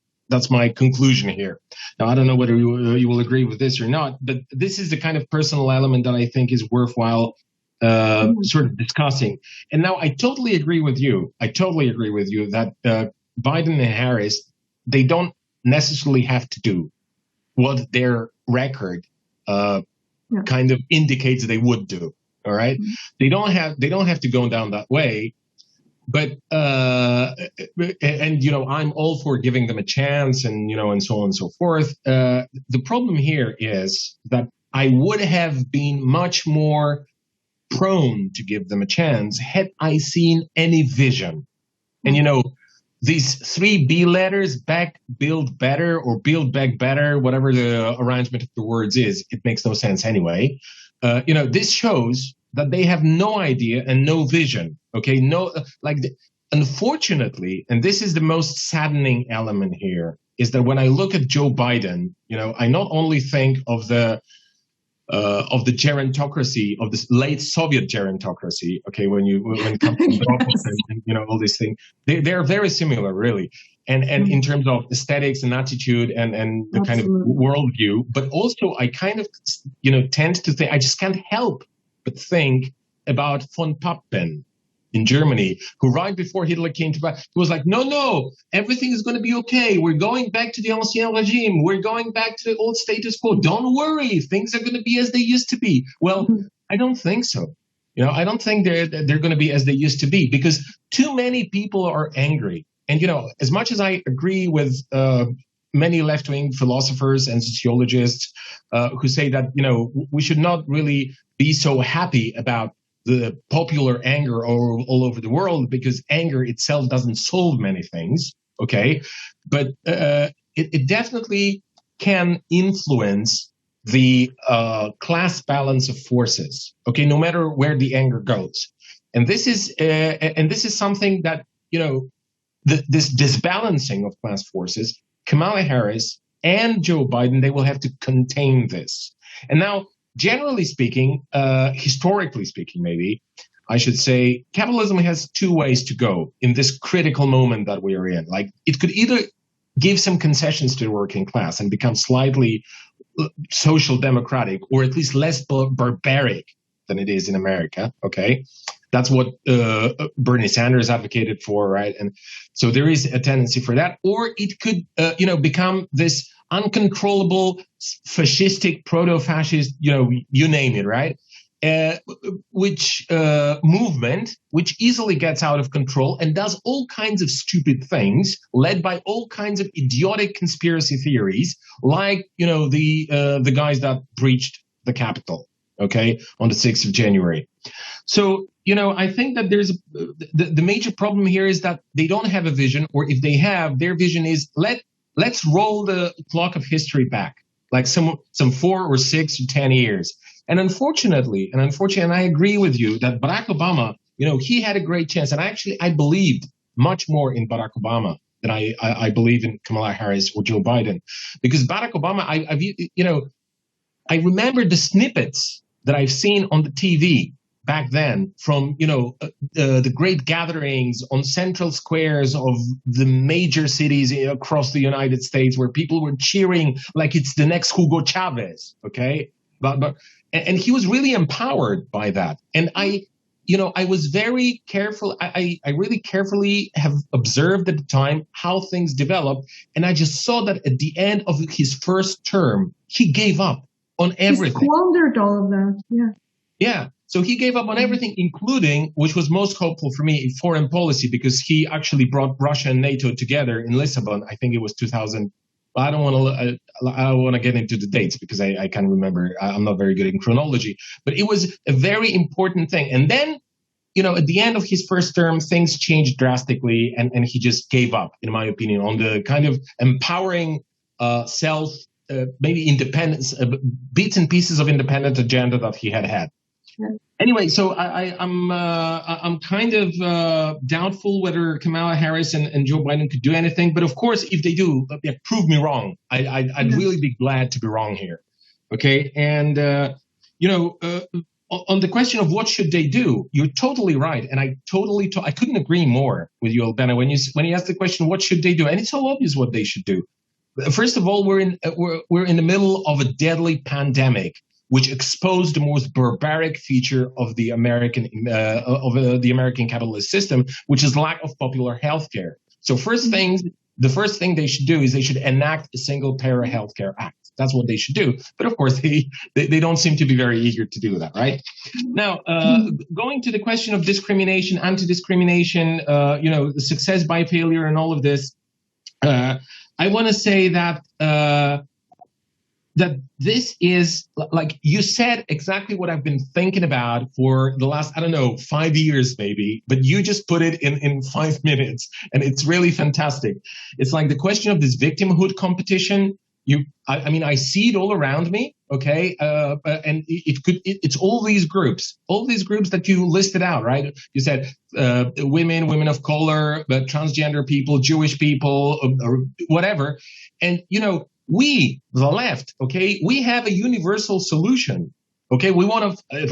conclusion here. Now, I don't know whether you will agree with this or not, but this is the kind of personal element that I think is worthwhile sort of discussing. And now I totally agree with you. That Biden and Harris, they don't necessarily have to do what their record kind of indicates they would do. All right. Mm-hmm. They don't have to go down that way. But I'm all for giving them a chance, and so on and so forth. The problem here is that I would have been much more prone to give them a chance had I seen any vision. And these 3 B letters, back, build better, or build back better, whatever the arrangement of the words is, it makes no sense anyway. This shows that they have no idea and no vision. Okay, unfortunately, and this is the most saddening element here, is that when I look at Joe Biden, I not only think of the gerontocracy, of this late Soviet gerontocracy. Okay, when it comes to office and all these things, they are very similar, really, and in terms of aesthetics and attitude and the kind of worldview. But also, I kind of tend to think, I just can't help but think about von Papen in Germany, who right before Hitler came to power, he was like, no, everything is going to be okay. We're going back to the ancien regime. We're going back to the old status quo. Don't worry, things are going to be as they used to be. Well, I don't think so. I don't think they're going to be as they used to be, because too many people are angry. And as much as I agree with many left-wing philosophers and sociologists who say that we should not really be so happy about the popular anger all over the world, because anger itself doesn't solve many things, okay? But it definitely can influence the class balance of forces, okay, no matter where the anger goes. And this is something that, this disbalancing of class forces, Kamala Harris and Joe Biden, they will have to contain this. And now, generally speaking, historically speaking, maybe I should say, capitalism has 2 ways to go in this critical moment that we are in. Like, it could either give some concessions to the working class and become slightly social democratic, or at least less barbaric than it is in America. Okay, that's what Bernie Sanders advocated for, right? And so there is a tendency for that. Or it could, become this uncontrollable fascistic, proto-fascist, you name it, right? Which movement which easily gets out of control and does all kinds of stupid things, led by all kinds of idiotic conspiracy theories, like the guys that breached the Capitol, okay, on the 6th of January. So I think that there's the major problem here is that they don't have a vision, or if they have, their vision is let's roll the clock of history back, like some 4 or 6 or 10 years. And unfortunately, and I agree with you that Barack Obama, he had a great chance. And I believed much more in Barack Obama than I believe in Kamala Harris or Joe Biden, because Barack Obama, I remember the snippets that I've seen on the TV back then from, the great gatherings on central squares of the major cities across the United States, where people were cheering like it's the next Hugo Chavez. Okay. And he was really empowered by that. And I was very careful. I really carefully have observed at the time how things developed. And I just saw that at the end of his first term, he gave up on everything. He squandered all of that. Yeah. Yeah. So he gave up on everything, including, which was most hopeful for me, foreign policy, because he actually brought Russia and NATO together in Lisbon. I think it was 2000. I don't want to get into the dates because I can't remember. I'm not very good in chronology, but it was a very important thing. And then, at the end of his first term, things changed drastically, and he just gave up, in my opinion, on the kind of empowering maybe independence, bits and pieces of independent agenda that he had. Anyway, so I'm kind of doubtful whether Kamala Harris and Joe Biden could do anything. But of course, if they do, prove me wrong. I'd really be glad to be wrong here. Okay, and on the question of what should they do, you're totally right, and I couldn't agree more with you, Albena, when you asked the question, what should they do? And it's so obvious what they should do. First of all, we're in the middle of a deadly pandemic, which exposed the most barbaric feature of the American capitalist system, which is lack of popular health care. So the first thing they should do is they should enact a single-payer healthcare act. That's what they should do. But of course, they don't seem to be very eager to do that, right? Now, going to the question of discrimination, anti-discrimination, success by failure and all of this, I want to say that that this is, like you said, exactly what I've been thinking about for the last, 5 years maybe, but you just put it in 5 minutes, and it's really fantastic. It's like the question of this victimhood competition. I see it all around me, okay? And it's all these groups that you listed out, right? You said women of color, transgender people, Jewish people, or whatever. And, we, the left, okay, we have a universal solution, okay? We want to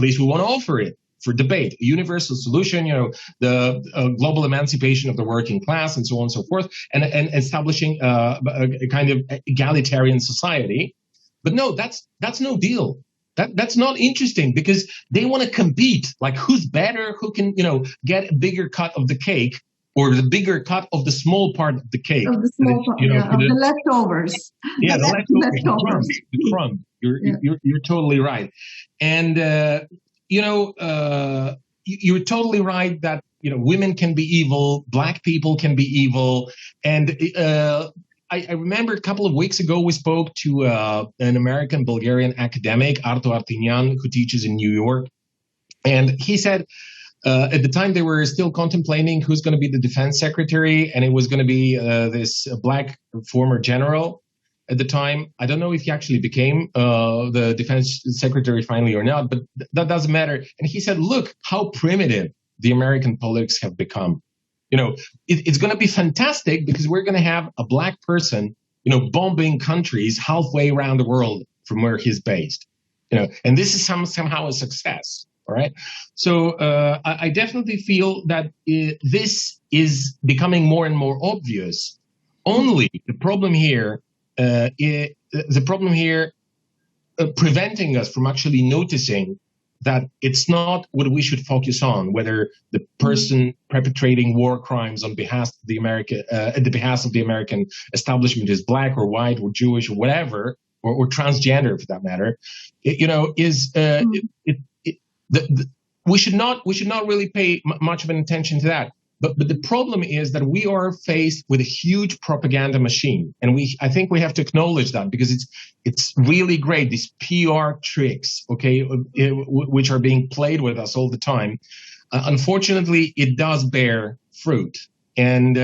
offer it for debate, a universal solution, the global emancipation of the working class and so on and so forth, and establishing a kind of egalitarian society. But no, that's no deal. That's not interesting, because they want to compete, like who's better, who can, get a bigger cut of the cake, or the bigger cut of the small part of the cake. Of the small part, of the leftovers. Yeah, the leftovers. The crumb. You're totally right. And, you're totally right that, women can be evil, black people can be evil. And I remember a couple of weeks ago, we spoke to an American Bulgarian academic, Arto Artinyan, who teaches in New York. And he said, at the time, they were still contemplating who's going to be the defense secretary, and it was going to be this black former general at the time. I don't know if he actually became the defense secretary finally or not, but that doesn't matter. And he said, look how primitive the American politics have become. It's going to be fantastic, because we're going to have a black person, bombing countries halfway around the world from where he's based. And this is somehow a success. All right. So I definitely feel that this is becoming more and more obvious. Only the problem here, preventing us from actually noticing that it's not what we should focus on, whether the person perpetrating war crimes on behalf of the American establishment is black or white or Jewish or whatever, or transgender for that matter, we should not really pay much of an attention to that. But the problem is that we are faced with a huge propaganda machine, and I think we have to acknowledge that, because it's really great, these PR tricks, okay, which are being played with us all the time. Unfortunately, it does bear fruit, and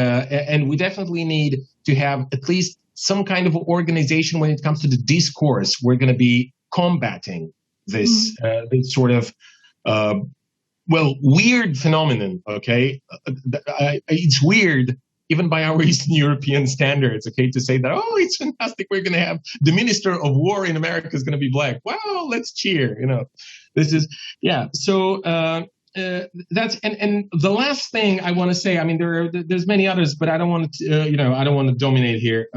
we definitely need to have at least some kind of organization when it comes to the discourse. We're going to be combating this sort of weird phenomenon, okay? It's weird, even by our Eastern European standards, okay, to say that, oh, it's fantastic, we're going to have the Minister of War in America is going to be black. Wow, let's cheer, This is, yeah. So that's, and the last thing I want to say, there's many others, but I don't want to, I don't want to dominate here,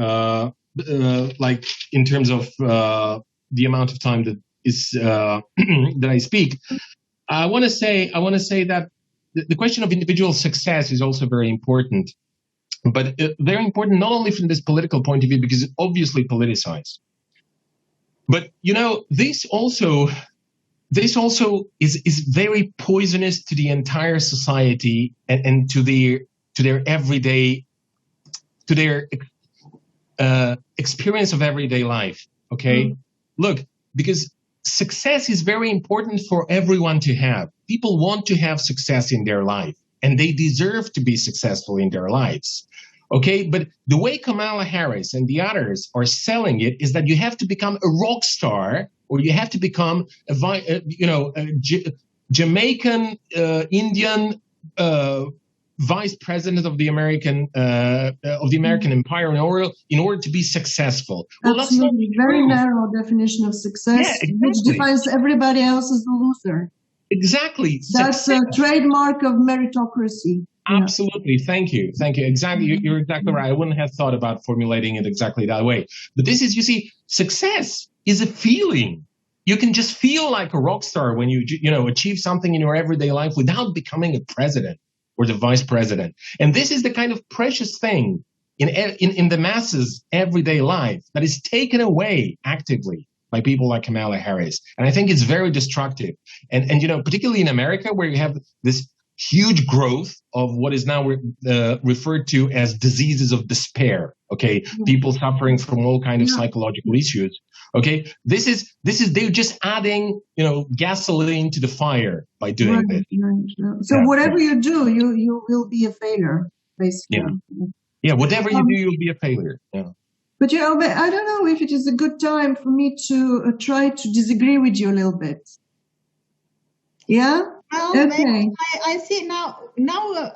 like in terms of the amount of time that is that I speak. I want to say that the question of individual success is also very important, but very important not only from this political point of view, because it's obviously politicized, but this also is very poisonous to the entire society and to their everyday, to their experience of everyday life. Okay, look, because success is very important for everyone to have. People want to have success in their life, and they deserve to be successful in their lives. Okay, but the way Kamala Harris and the others are selling it is that you have to become a rock star, or you have to become Jamaican, Indian vice president of the American empire in order to be successful. Well, absolutely, very narrow definition of success, yeah, exactly. which defines everybody else as a loser. Exactly. That's success. a trademark of meritocracy. Absolutely. Yeah. Thank you. Exactly. You're exactly right. I wouldn't have thought about formulating it exactly that way. But this is, you see, success is a feeling. You can just feel like a rock star when you achieve something in your everyday life without becoming a president or the vice president. And this is the kind of precious thing in the masses' everyday life that is taken away actively by people like Kamala Harris. And I think it's very destructive. And particularly in America, where you have this huge growth of what is now referred to as diseases of despair. Okay, people suffering from all kinds of psychological issues. Okay, this is they're just adding gasoline to the fire by doing this. Right. So whatever you do, you will be a failure, basically. Yeah. Whatever you do, you'll be a failure. Yeah. But I don't know if it is a good time for me to try to disagree with you a little bit. Yeah. Well, okay. I see now.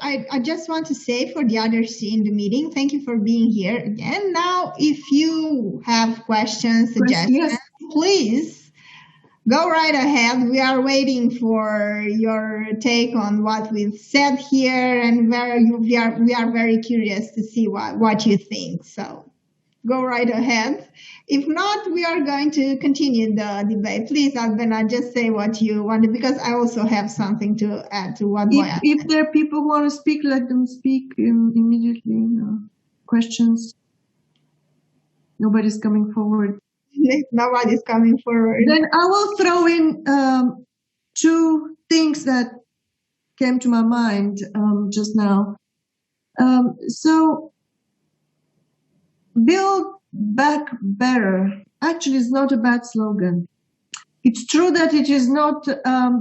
I just want to say for the others in the meeting, thank you for being here again. Now, if you have questions, suggestions, please go right ahead. We are waiting for your take on what we've said here, and we are very curious to see what you think. So go right ahead. If not, we are going to continue the debate. Please, Albena, just say what you wanted, because I also have something to add to what if there are people who want to speak, let them speak immediately. Questions? Nobody's coming forward. Nobody's coming forward. Then I will throw in two things that came to my mind just now. So, build back better actually is not a bad slogan. It's true that it is not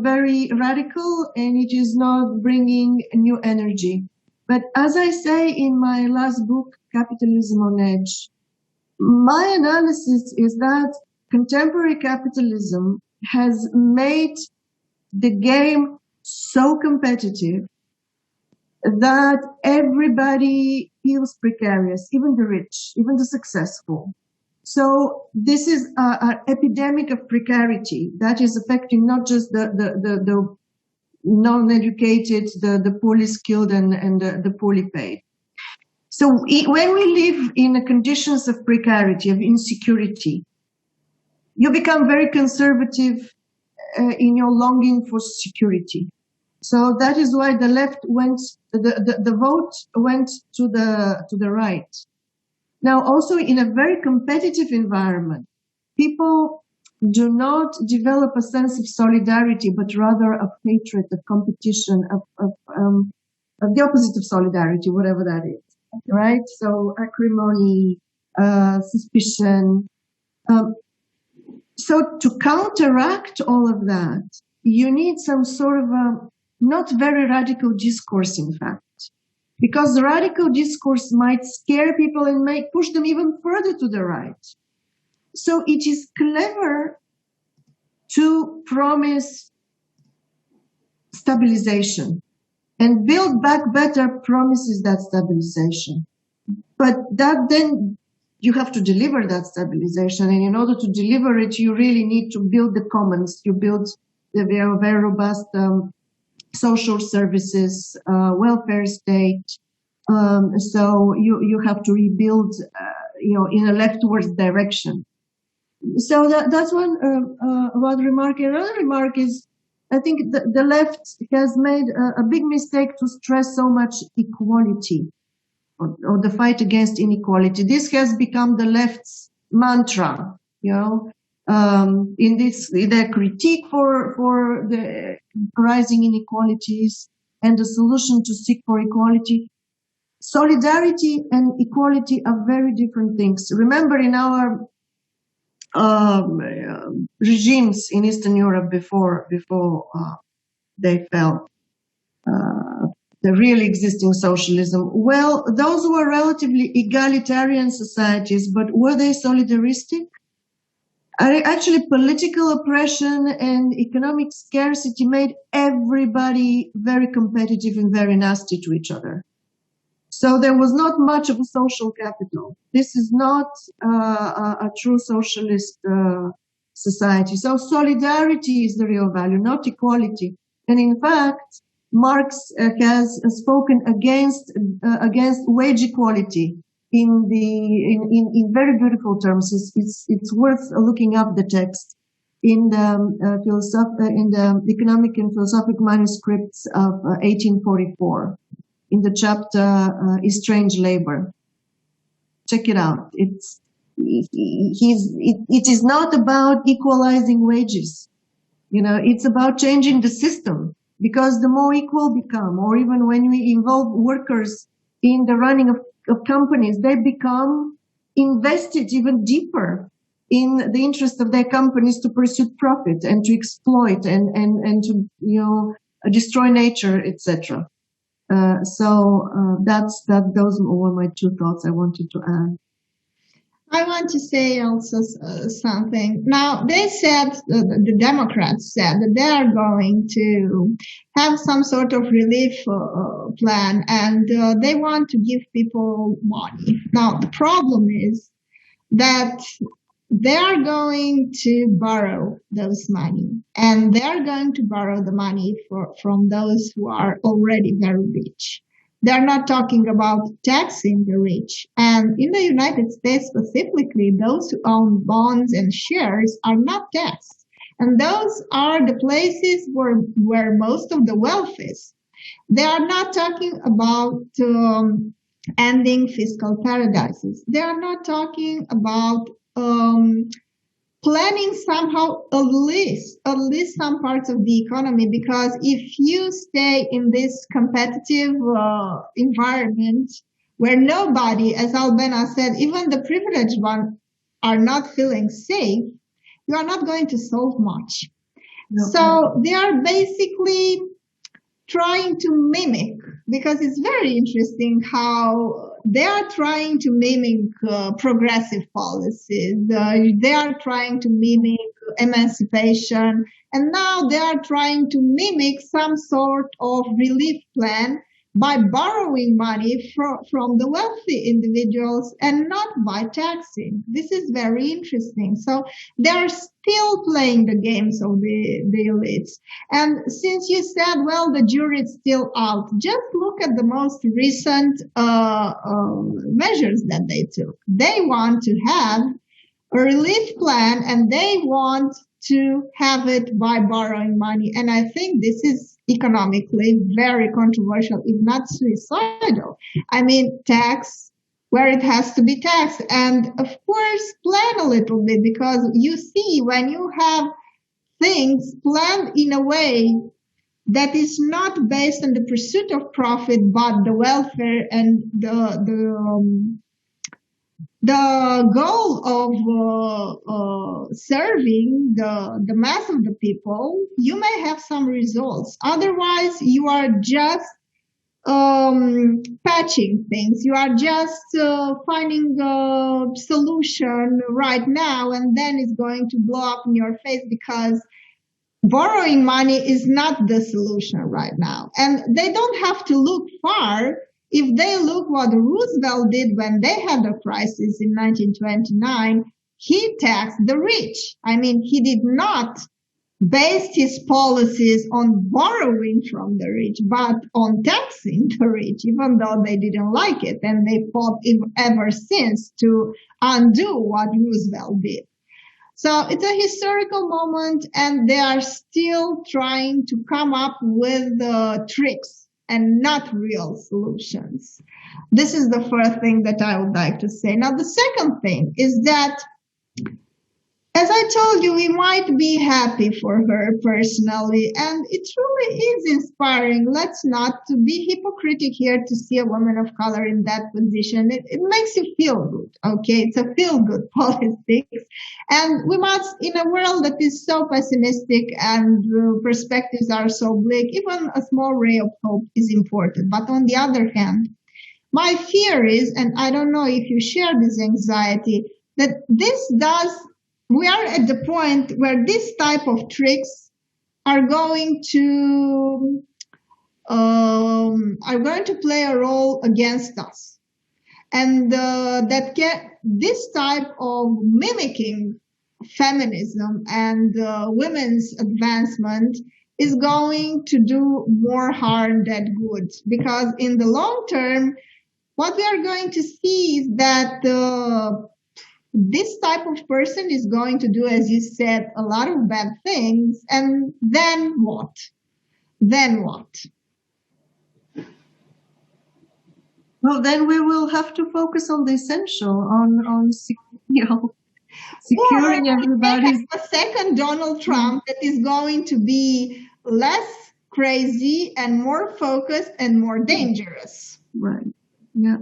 very radical and it is not bringing new energy. But as I say in my last book, Capitalism on Edge, my analysis is that contemporary capitalism has made the game so competitive that everybody feels precarious, even the rich, even the successful. So this is an epidemic of precarity that is affecting not just the non-educated, the poorly skilled, and the poorly paid. So when we live in the conditions of precarity, of insecurity, you become very conservative in your longing for security. So that is why the left the vote went to the right. Now, also in a very competitive environment, people do not develop a sense of solidarity, but rather of hatred, of competition, of the opposite of solidarity, whatever that is, right? So acrimony, suspicion. So to counteract all of that, you need some sort of not very radical discourse, in fact, because the radical discourse might scare people and might push them even further to the right. So it is clever to promise stabilization, and Build Back Better promises that stabilization. But that then you have to deliver that stabilization, and in order to deliver it, you really need to build the commons. You build the very robust social services, welfare state. So you have to rebuild, in a leftward direction. So that's one remark. Another remark is, I think the left has made a big mistake to stress so much equality or the fight against inequality. This has become the left's mantra, in their critique for the rising inequalities and the solution to seek for equality. Solidarity and equality are very different things. Remember, in our regimes in Eastern Europe before they fell, the real existing socialism, well, those were relatively egalitarian societies, but were they solidaristic? Actually, political oppression and economic scarcity made everybody very competitive and very nasty to each other. So there was not much of a social capital. This is not a true socialist society. So solidarity is the real value, not equality. And in fact, Marx has spoken against wage equality in very beautiful terms. It's worth looking up the text in the economic and philosophic manuscripts of 1844. In the chapter Strange Labor. Check it out. It is not about equalizing wages. It's about changing the system, because the more equal become, or even when we involve workers in the running of companies, they become invested even deeper in the interest of their companies to pursue profit and to exploit and to destroy nature, etc. Those were my two thoughts I wanted to add. I want to say also something. Now, they said, the Democrats said that they are going to have some sort of relief plan, and they want to give people money. Now, the problem is that they are going to borrow those money, and they are going to borrow the money from those who are already very rich. They're not talking about taxing the rich. And in the United States specifically, those who own bonds and shares are not taxed. And those are the places where most of the wealth is. They are not talking about ending fiscal paradises. They are not talking about planning somehow at least some parts of the economy, because if you stay in this competitive environment where nobody, as Albena said, even the privileged ones are not feeling safe, you are not going to solve much. No. So they are basically trying to mimic, because it's very interesting how they are trying to mimic progressive policies. They are trying to mimic emancipation, and now they are trying to mimic some sort of relief plan by borrowing money from the wealthy individuals and not by taxing. This is very interesting. So they are still playing the games of the elites. And since you said, well, the jury is still out, just look at the most recent measures that they took. They want to have a relief plan, and they want to have it by borrowing money. And I think this is economically very controversial, if not suicidal. I mean, tax where it has to be taxed. And of course, plan a little bit, because you see, when you have things planned in a way that is not based on the pursuit of profit, but the welfare and the goal of serving the mass of the people, you may have some results. Otherwise, you are just patching things. You are just finding a solution right now, and then it's going to blow up in your face, because borrowing money is not the solution right now. And they don't have to look far. If they look what Roosevelt did when they had the crisis in 1929, he taxed the rich. I mean, he did not base his policies on borrowing from the rich, but on taxing the rich, even though they didn't like it. And they fought ever since to undo what Roosevelt did. So it's a historical moment, and they are still trying to come up with tricks and not real solutions. This is the first thing that I would like to say. Now, the second thing is that, as I told you, we might be happy for her personally, and it truly is inspiring. Let's not to be hypocritical here to see a woman of color in that position. It makes you feel good, okay? It's a feel-good politics. And we must, in a world that is so pessimistic and perspectives are so bleak, even a small ray of hope is important. But on the other hand, my fear is, and I don't know if you share this anxiety, that this does we are at the point where this type of tricks are going to play a role against us, and this type of mimicking feminism and women's advancement is going to do more harm than good, because in the long term, what we are going to see is that this type of person is going to do, as you said, a lot of bad things, and then what? Then what? Well, then we will have to focus on the essential, on securing everybody's. A second Donald Trump that is going to be less crazy and more focused and more dangerous. Right. Yeah.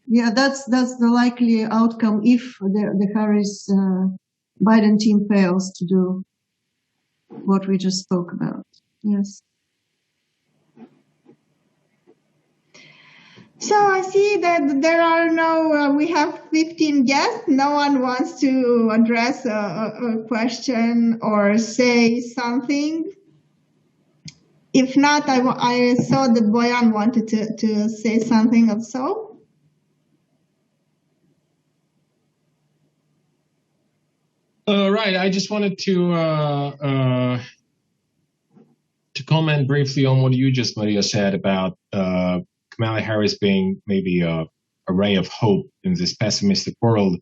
Yeah, that's the likely outcome if the Harris Biden team fails to do what we just spoke about. Yes. So I see that there are we have 15 guests. No one wants to address a question or say something. If not, I saw that Boyan wanted to say something also. Right. I just wanted to comment briefly on what you just, Maria, said about Kamala Harris being maybe a ray of hope in this pessimistic world.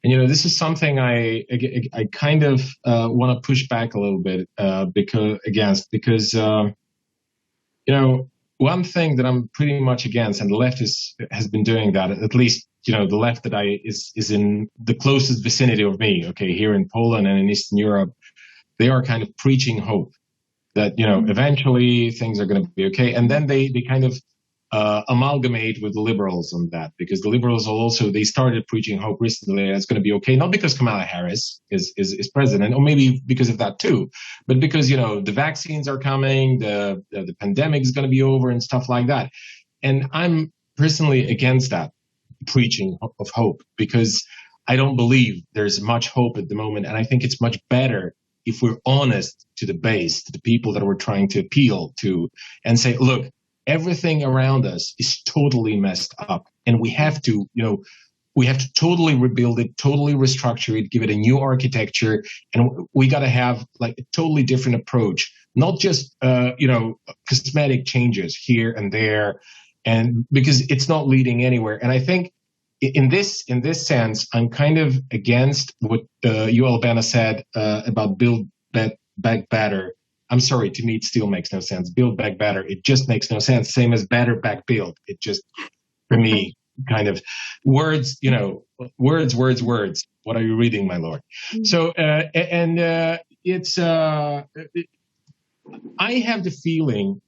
And, this is something I kind of want to push back a little bit because one thing that I'm pretty much against, and the left has been doing that, at least, the left that is in the closest vicinity of me, okay, here in Poland and in Eastern Europe, they are kind of preaching hope that, eventually things are going to be okay. And then they kind of amalgamate with the liberals on that, because the liberals they started preaching hope recently that it's going to be okay, not because Kamala Harris is president, or maybe because of that too, but because, the vaccines are coming, the pandemic is going to be over and stuff like that. And I'm personally against that preaching of hope, because I don't believe there's much hope at the moment. And I think it's much better if we're honest to the base, to the people that we're trying to appeal to, and say, look, everything around us is totally messed up, and we have to totally rebuild it, totally restructure it, give it a new architecture, and we got to have like a totally different approach, not just cosmetic changes here and there, and because it's not leading anywhere. And I think in this sense, I'm kind of against what you, Albena, said about build back better. I'm sorry, to me, it still makes no sense. Build back better, it just makes no sense. Same as better back build. It just, for me, kind of words, words. What are you reading, my lord? Mm-hmm. So, it's, I have the feeling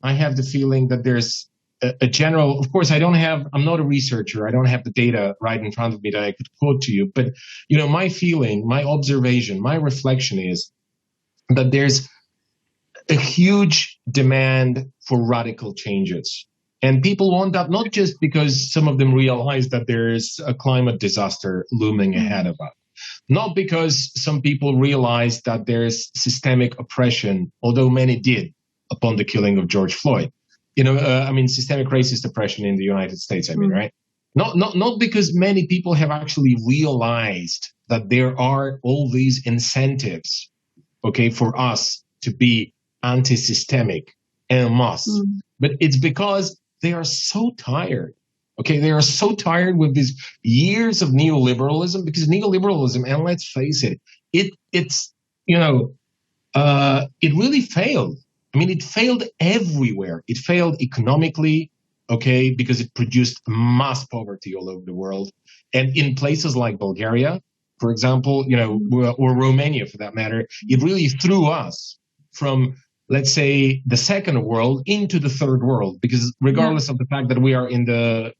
that there's a general, of course, I'm not a researcher. I don't have the data right in front of me that I could quote to you. But, my feeling, my observation, my reflection is that there's a huge demand for radical changes. And people want that not just because some of them realize that there's a climate disaster looming ahead of us, not because some people realize that there's systemic oppression, although many did upon the killing of George Floyd. Systemic racist oppression in the United States, right? Not because many people have actually realized that there are all these incentives, okay, for us to be anti-systemic en masse. But it's because they are so tired. Okay, they are so tired with these years of neoliberalism, because neoliberalism, and let's face it, it really failed. It failed everywhere. It failed economically, okay, because it produced mass poverty all over the world. And in places like Bulgaria, for example, or Romania for that matter, it really threw us from, let's say, the second world into the third world, because regardless of the fact that we are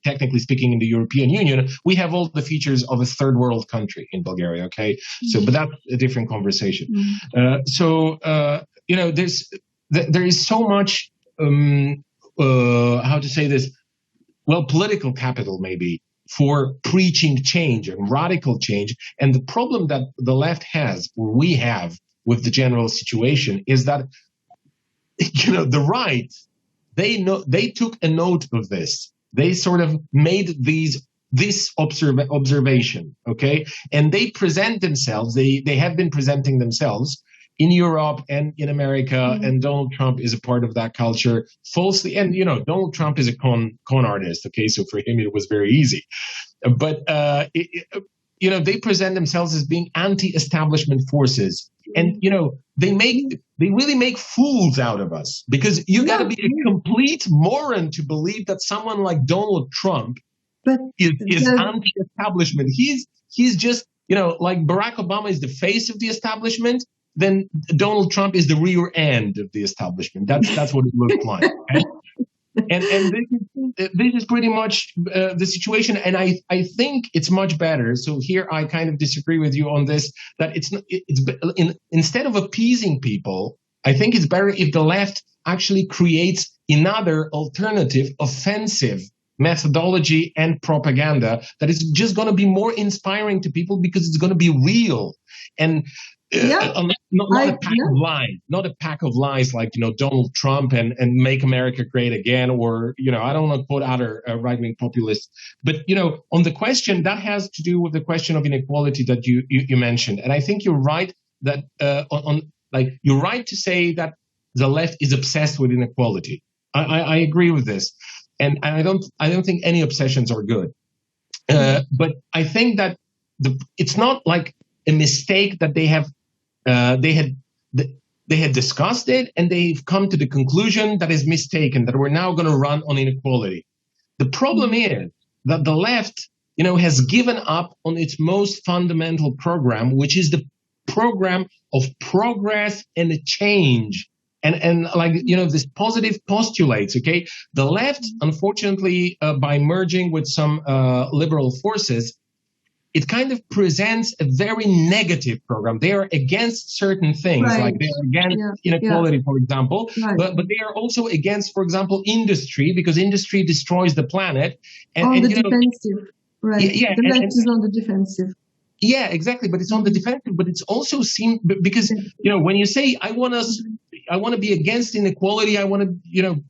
technically speaking, in the European Union, we have all the features of a third world country in Bulgaria, okay? So, but that's a different conversation. There is so much, how to say this, well, political capital maybe, for preaching change and radical change. And the problem that the left has, or we have with the general situation, is that, the right, they took a note of this. They sort of made this observation, okay? And they present themselves, they have been presenting themselves in Europe and in America, and Donald Trump is a part of that culture falsely. And, Donald Trump is a con artist, okay? So for him, it was very easy. But, they present themselves as being anti-establishment forces. And, they really make fools out of us, because you got to be a complete moron to believe that someone like Donald Trump is anti-establishment. He's just, like Barack Obama is the face of the establishment, then Donald Trump is the rear end of the establishment. That's what it looks like. Okay? And this is pretty much the situation. And I think it's much better. So here I kind of disagree with you on this, that instead of appeasing people, I think it's better if the left actually creates another alternative, offensive methodology and propaganda that is just going to be more inspiring to people, because it's going to be real. And not a pack of lies like, Donald Trump and make America great again, or, I don't want to quote other right-wing populists. But, on the question that has to do with the question of inequality that you mentioned. And I think you're right that you're right to say that the left is obsessed with inequality. I agree with this. And I don't think any obsessions are good. But I think that it's not like a mistake that they had discussed it and they've come to the conclusion that is mistaken, that we're now going to run on inequality. The problem is that the left, has given up on its most fundamental program, which is the program of progress and change. And this positive postulates, okay? The left, unfortunately, by merging with some liberal forces, it kind of presents a very negative program. They are against certain things, like they are against inequality, for example, but they are also against, for example, industry, because industry destroys the planet. On the defensive, right? The left is on the defensive. Yeah, exactly. But it's on the defensive. But it's also seen because when you say I want to be against inequality, I want to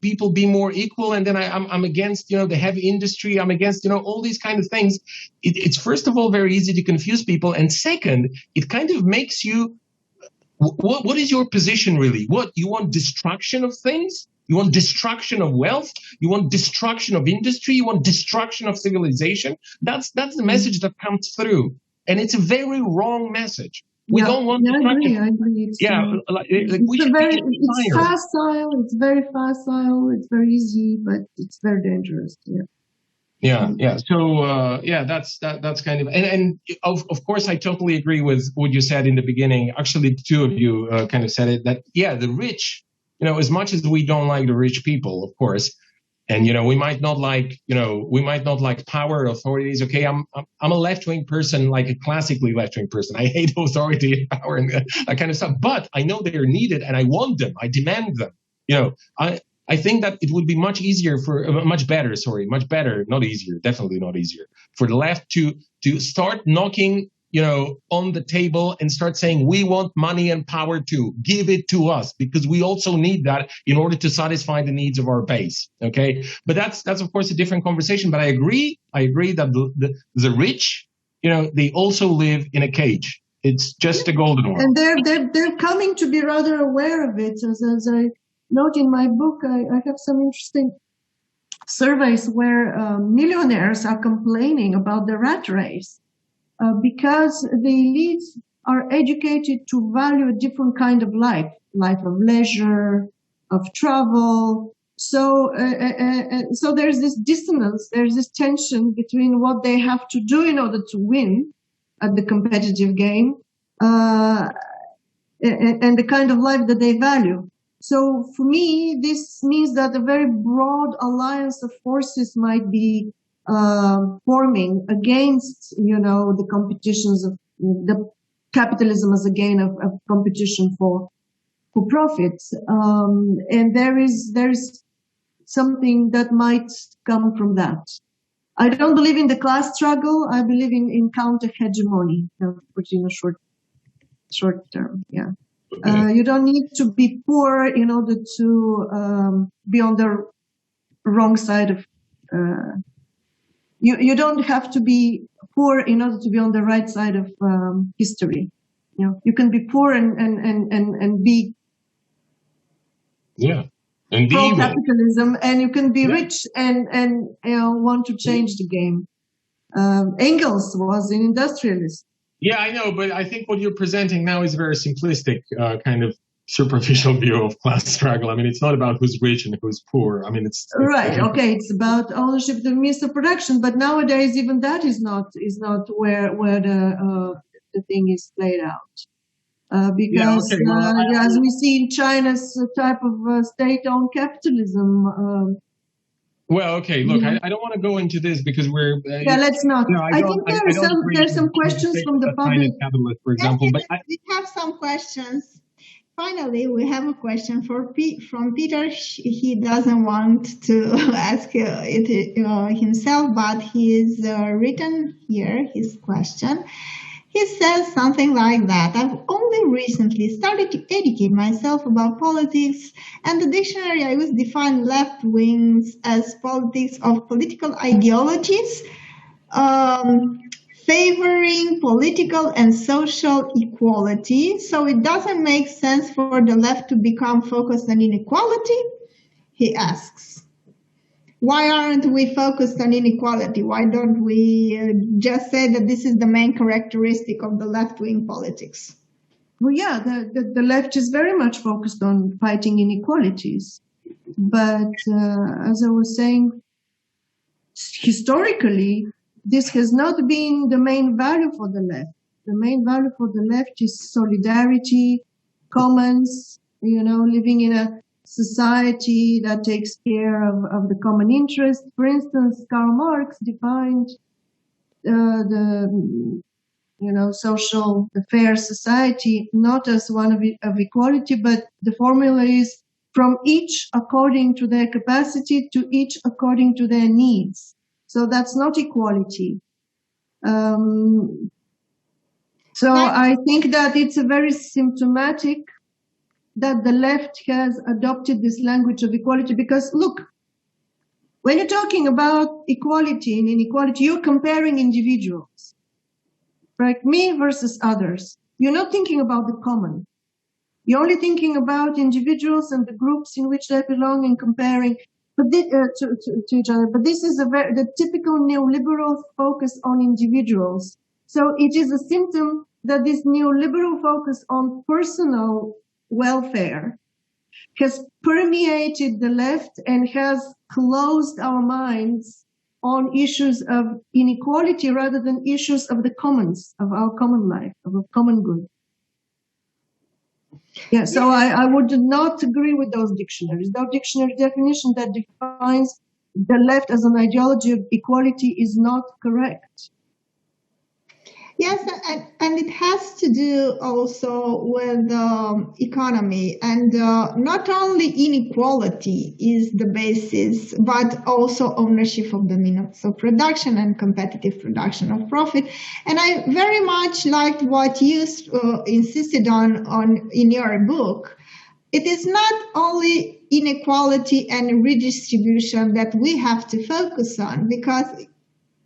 people be more equal, and then I'm against the heavy industry. I'm against all these kind of things. It's first of all very easy to confuse people, and second, it kind of makes you. What is your position really? What you want? Destruction of things? You want destruction of wealth? You want destruction of industry? You want destruction of civilization? That's the message that comes through. And it's a very wrong message. We don't want destruction. I agree. It's facile. It's very facile. It's very easy, but it's very dangerous. Yeah. So that's kind of and of course I totally agree with what you said in the beginning. Actually, the two of you kind of said it, that the rich, as much as we don't like the rich people, of course. And, we might not like power authorities. Okay. I'm a left-wing person, like a classically left-wing person. I hate authority and power and that kind of stuff, but I know they are needed and I want them. I demand them. I think that it would be much better, not easier, definitely not easier, for the left to start knocking on the table and start saying, we want money and power too. Give it to us, because we also need that in order to satisfy the needs of our base. Okay. But that's of course a different conversation. But I agree that the rich, they also live in a cage. It's just a golden one. And they're coming to be rather aware of it. As I note in my book, I have some interesting surveys where millionaires are complaining about the rat race. Because the elites are educated to value a different kind of life of leisure, of travel. So there's this dissonance, there's this tension between what they have to do in order to win at the competitive game, and the kind of life that they value. So for me, this means that a very broad alliance of forces might be forming against, the competitions of the capitalism as a gain of competition for profits. And there is something that might come from that. I don't believe in the class struggle. I believe in counter hegemony, in a short term. Yeah. Okay. You don't need to be poor in order to be on the wrong side of. You don't have to be poor in order to be on the right side of history. You can be poor and be and pro evil. capitalism, and you can be rich and want to change the game. Engels was an industrialist. Yeah, I know, but I think what you're presenting now is a very simplistic kind of superficial view of class struggle. I mean, it's not about who's rich and who's poor. I mean, it's right. Okay, it's about ownership of the means of production, but nowadays even that is not where the thing is played out. Because as we see in China's type of state-owned capitalism. Well, okay. Look, I don't want to go into this because we're. Let's not. I think there's some questions from the public. Capitalist, for example, we have some questions. Finally, we have a question from Peter. He doesn't want to ask it himself, but he's written here his question. He says something like that. I've only recently started to educate myself about politics, and the dictionary I use defines left wings as politics of political ideologies favoring political and social equality. So it doesn't make sense for the left to become focused on inequality, he asks. Why aren't we focused on inequality? Why don't we just say that this is the main characteristic of the left-wing politics? Well, yeah, the left is very much focused on fighting inequalities. But as I was saying, historically, this has not been the main value for the left. The main value for the left is solidarity, commons, living in a society that takes care of the common interest. For instance, Karl Marx defined the fair society not as one of equality, but the formula is from each according to their capacity to each according to their needs. So that's not equality. So I think that it's a very symptomatic that the left has adopted this language of equality, because look, when you're talking about equality and inequality, you're comparing individuals, right? Me versus others. You're not thinking about the common. You're only thinking about individuals and the groups in which they belong and comparing to each other. But this is the typical neoliberal focus on individuals. So it is a symptom that this neoliberal focus on personal welfare has permeated the left and has closed our minds on issues of inequality rather than issues of the commons, of our common life, of a common good. Yeah, so I would not agree with those dictionaries. That dictionary definition that defines the left as an ideology of equality is not correct. Yes, and it has to do also with economy, and not only inequality is the basis, but also ownership of the means of production and competitive production of profit. And I very much liked what you insisted on in your book. It is not only inequality and redistribution that we have to focus on, because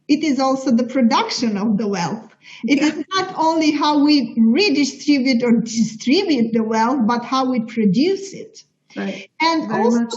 it is also the production of the wealth. It is not only how we redistribute or distribute the wealth, but how we produce it. Right. And Very also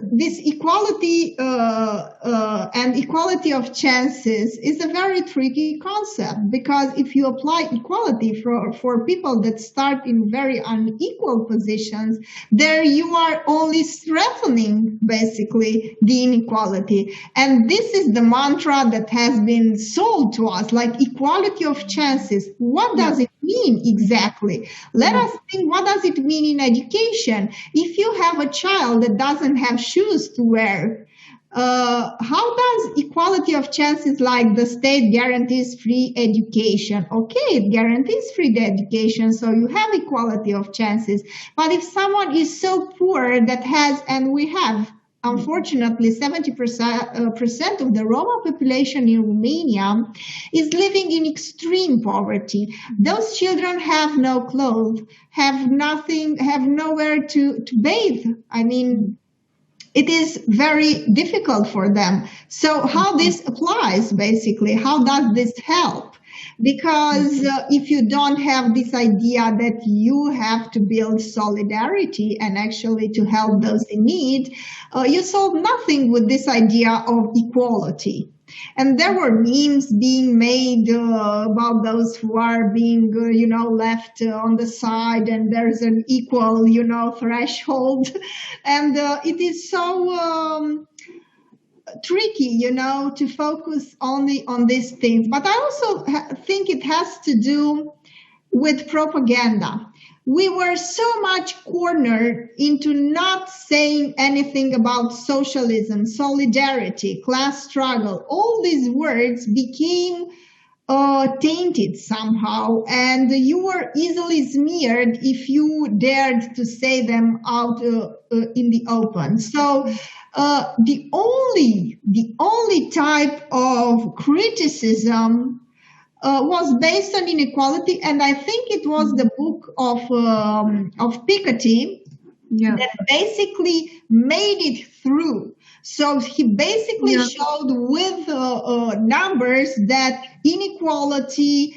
this equality and equality of chances is a very tricky concept, because if you apply equality for people that start in very unequal positions, there you are only strengthening basically the inequality. And this is the mantra that has been sold to us, like equality of chances. What does it mean exactly? Let us think, what does it mean in education? If you have a child that doesn't have shoes to wear, how does equality of chances, like the state guarantees free education? Okay, it guarantees free education, so you have equality of chances. But if someone is so poor that has, and we have unfortunately, 70% of the Roma population in Romania is living in extreme poverty. Those children have no clothes, have nothing, have nowhere to bathe. I mean, it is very difficult for them. So how this applies, basically, how does this help? Because if you don't have this idea that you have to build solidarity and actually to help those in need, you solve nothing with this idea of equality. And there were memes being made about those who are being, left on the side, and there's an equal, threshold. And it is so tricky, to focus only on these things. But I also think it has to do with propaganda. We were so much cornered into not saying anything about socialism, solidarity, class struggle. All these words became tainted somehow, and you were easily smeared if you dared to say them out in the open. So the only type of criticism was based on inequality, and I think it was the book of Piketty that basically made it through. So he basically showed with numbers that inequality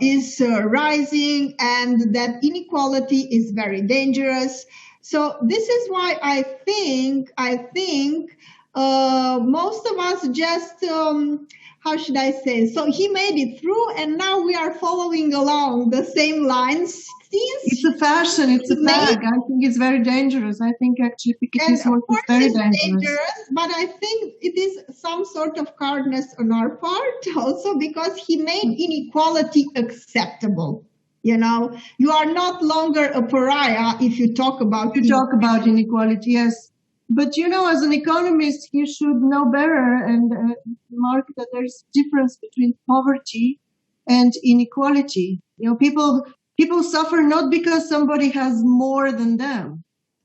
is rising and that inequality is very dangerous. So this is why I think most of us just how should I say? So he made it through, and now we are following along the same lines. It's a fashion, it's a fad. I think it's very dangerous. I think actually Piketty's work is very dangerous. But I think it is some sort of cardness on our part also, because he made inequality acceptable. You are not longer a pariah if you talk about inequality, yes. But, as an economist, you should know better and mark that there's a difference between poverty and inequality. People suffer not because somebody has more than them.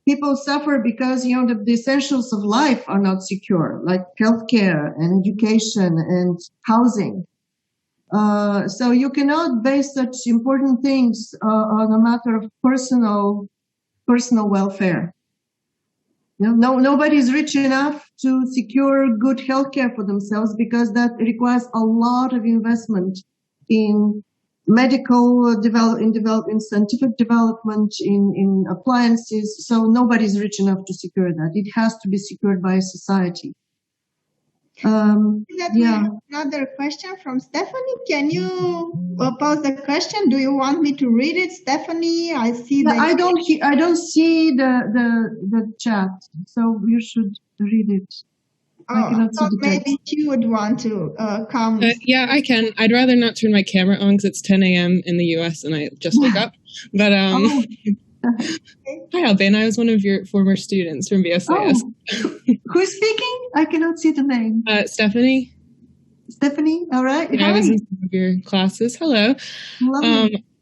People suffer because, the essentials of life are not secure, like healthcare and education and housing. So you cannot base such important things on a matter of personal welfare. Nobody is rich enough to secure good healthcare for themselves, because that requires a lot of investment in medical in scientific development, in appliances. So nobody is rich enough to secure that. It has to be secured by society. Another question from Stephanie. Can you pose the question? Do you want me to read it, Stephanie? I see that I don't see the chat, so you should read it. I thought maybe you would want to come. Yeah, I can. I'd rather not turn my camera on because it's 10 a.m. in the U.S. and I just woke up. But hi, Albena. I was one of your former students from BSIS. Who's speaking? I cannot see the name. Stephanie. Stephanie, all right. Yeah, I was in some of your classes. Hello.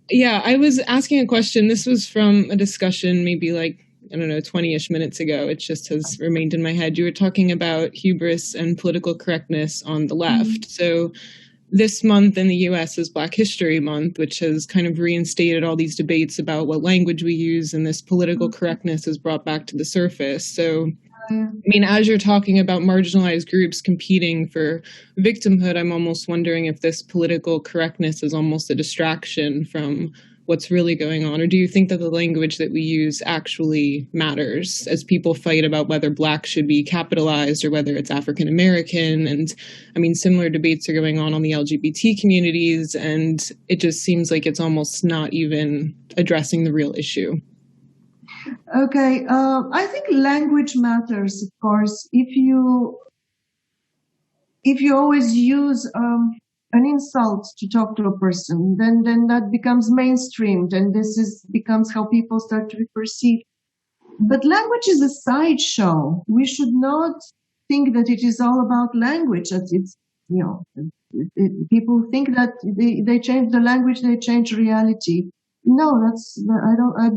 Yeah, I was asking a question. This was from a discussion maybe 20-ish minutes ago. It just has remained in my head. You were talking about hubris and political correctness on the left. Mm-hmm. So this month in the U.S. is Black History Month, which has kind of reinstated all these debates about what language we use, and this political correctness is brought back to the surface. So, as you're talking about marginalized groups competing for victimhood, I'm almost wondering if this political correctness is almost a distraction from what's really going on? Or do you think that the language that we use actually matters as people fight about whether Black should be capitalized or whether it's African American? And similar debates are going on the LGBT communities, and it just seems like it's almost not even addressing the real issue. Okay, I think language matters, of course. If you always use an insult to talk to a person, then that becomes mainstreamed, and becomes how people start to be perceived. But language is a sideshow. We should not think that it is all about language. People think that they change the language, they change reality. No, I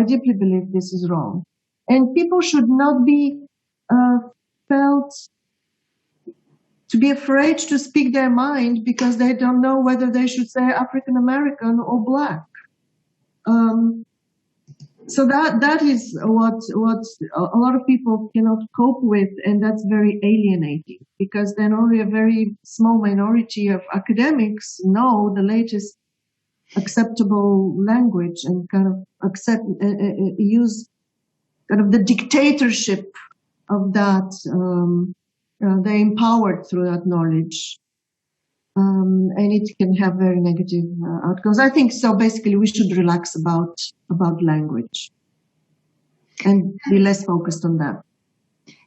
deeply believe this is wrong. And people should not be felt to be afraid to speak their mind because they don't know whether they should say African American or Black. So that is what a lot of people cannot cope with, and that's very alienating because then only a very small minority of academics know the latest acceptable language and kind of use kind of the dictatorship of that. They're empowered through that knowledge. And it can have very negative outcomes. I think so. Basically, we should relax about language and be less focused on that.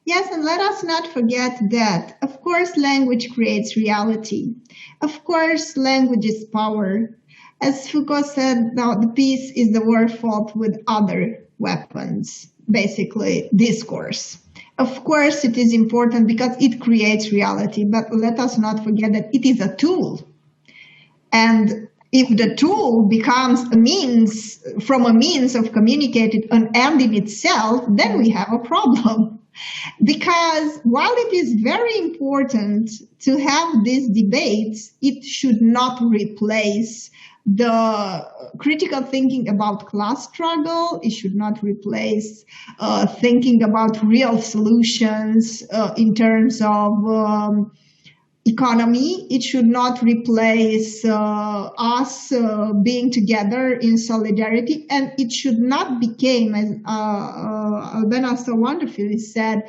Yes, and let us not forget that, of course, language creates reality. Of course, language is power. As Foucault said, now the peace is the war fought with other weapons, basically discourse. Of course, it is important because it creates reality, but let us not forget that it is a tool. And if the tool becomes a means of communicating an end in itself, then we have a problem. Because while it is very important to have these debates, it should not replace the critical thinking about class struggle. It should not replace thinking about real solutions in terms of economy. It should not replace us being together in solidarity, and it should not become, as Albena so wonderfully said,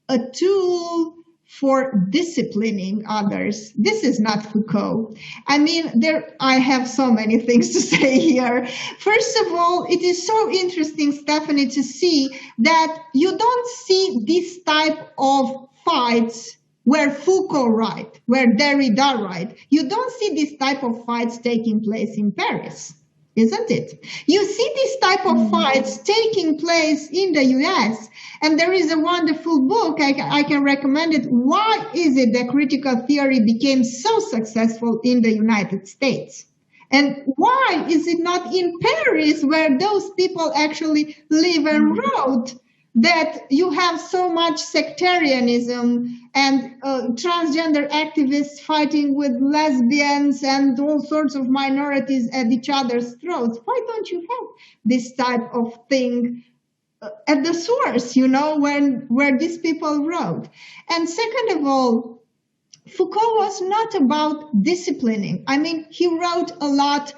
a tool for disciplining others. This is not Foucault. I mean, I have so many things to say here. First of all, it is so interesting, Stephanie, to see that you don't see this type of fights where Foucault write, where Derrida write. You don't see this type of fights taking place in Paris, isn't it? You see this type of fights taking place in the US. And there is a wonderful book, I can recommend it. Why is it that critical theory became so successful in the United States? And why is it not in Paris where those people actually live and wrote that you have so much sectarianism and transgender activists fighting with lesbians and all sorts of minorities at each other's throats? Why don't you have this type of thing at the source, where these people wrote? And second of all, Foucault was not about disciplining. I mean, he wrote a lot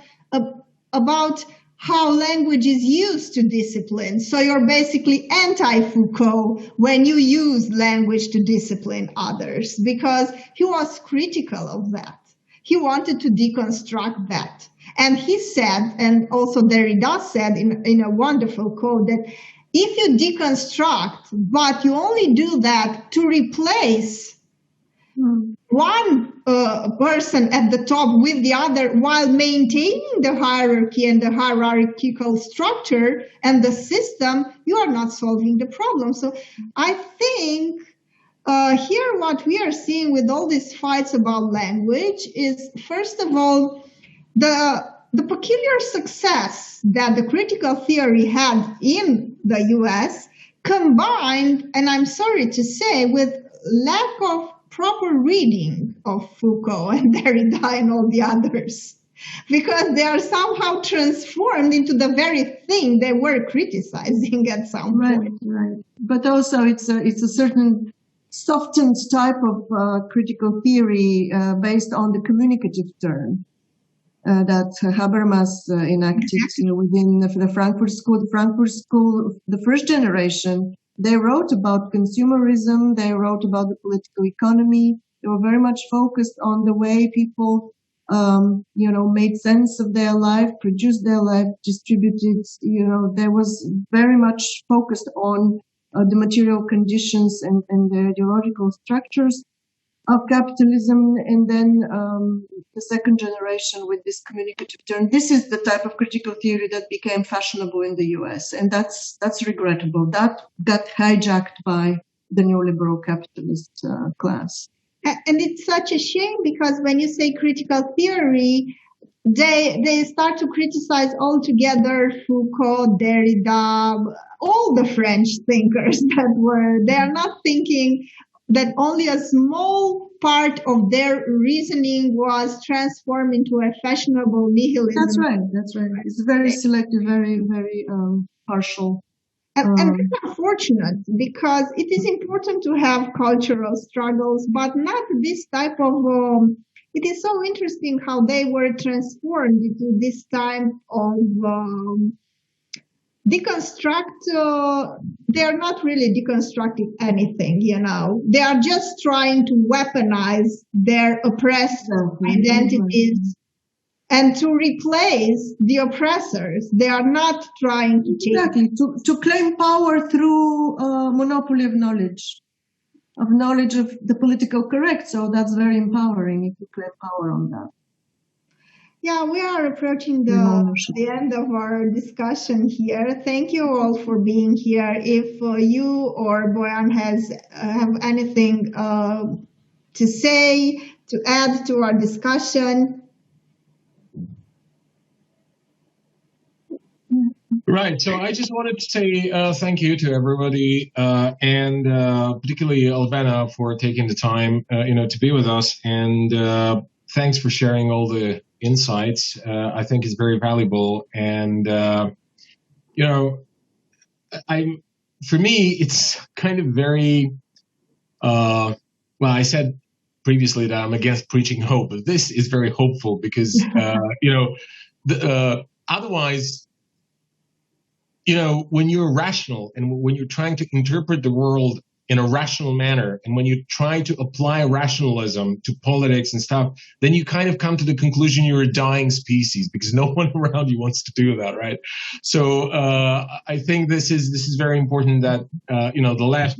about how language is used to discipline. So you're basically anti-Foucault when you use language to discipline others, because he was critical of that. He wanted to deconstruct that. And he said, and also Derrida said in a wonderful quote, that if you deconstruct, but you only do that to replace one person at the top with the other while maintaining the hierarchy and the hierarchical structure and the system, you are not solving the problem. So I think here what we are seeing with all these fights about language is, first of all, the peculiar success that the critical theory had in the US combined, and I'm sorry to say, with lack of proper reading of Foucault and Derrida and all the others, because they are somehow transformed into the very thing they were criticizing at some point. Right. But also it's a certain softened type of critical theory based on the communicative turn that Habermas enacted within the Frankfurt School. The Frankfurt School, the first generation, they wrote about consumerism, they wrote about the political economy. They were very much focused on the way people, made sense of their life, produced their life, distributed, there was very much focused on the material conditions and the ideological structures of capitalism. And then the second generation with this communicative turn. This is the type of critical theory that became fashionable in the US. And that's regrettable. That got hijacked by the neoliberal capitalist class. And it's such a shame, because when you say critical theory, they start to criticize altogether Foucault, Derrida, all the French thinkers they are not thinking that only a small part of their reasoning was transformed into a fashionable nihilism. That's right. It's very selective, very, very partial. And it's unfortunate because it is important to have cultural struggles, but not this type of. It is so interesting how they were transformed into this time of deconstruct. They are not really deconstructing anything, They are just trying to weaponize their oppressed identities and to replace the oppressors. They are not trying to change. Exactly, to claim power through monopoly of knowledge of the political correct. So that's very empowering if you claim power on that. Yeah, we are approaching the end of our discussion here. Thank you all for being here. If you or Boyan have anything to say, to add to our discussion. Right. So I just wanted to say thank you to everybody, and particularly Albena for taking the time, to be with us. And thanks for sharing all the insights. I think it's very valuable. And for me, it's kind of very. Well, I said previously that I'm against preaching hope, but this is very hopeful because otherwise. When you're rational and when you're trying to interpret the world in a rational manner, and when you try to apply rationalism to politics and stuff, then you kind of come to the conclusion you're a dying species because no one around you wants to do that, right? So I think this is very important that the left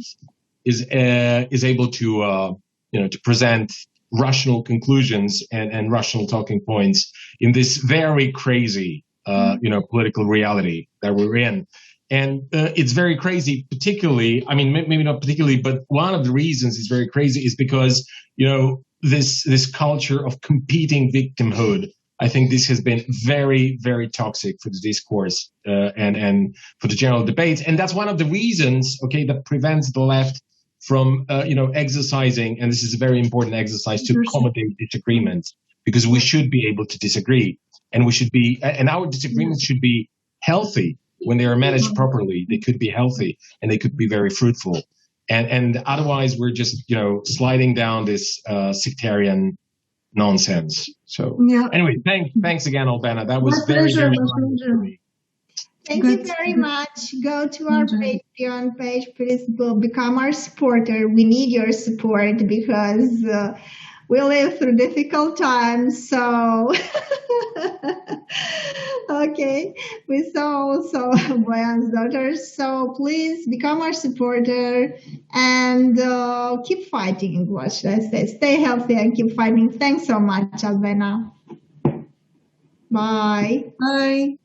is able to to present rational conclusions and rational talking points in this very crazy political reality that we're in. And it's very crazy, particularly, I mean, maybe not particularly, but one of the reasons it's very crazy is because, this culture of competing victimhood, I think this has been very, very toxic for the discourse and for the general debate. And that's one of the reasons, that prevents the left from, exercising, and this is a very important exercise, to accommodate disagreements, because we should be able to disagree. And our disagreements should be healthy when they are managed properly. They could be healthy and they could be very fruitful. And otherwise, we're just, sliding down this sectarian nonsense. So anyway, thanks again, Albena. That was very, very fun for me. Thank you very much. Go to our Patreon page. Please become our supporter. We need your support because we live through difficult times. So, we saw also Boyan's daughters. So please become our supporter and keep fighting. What should I say? Stay healthy and keep fighting. Thanks so much, Albena. Bye. Bye.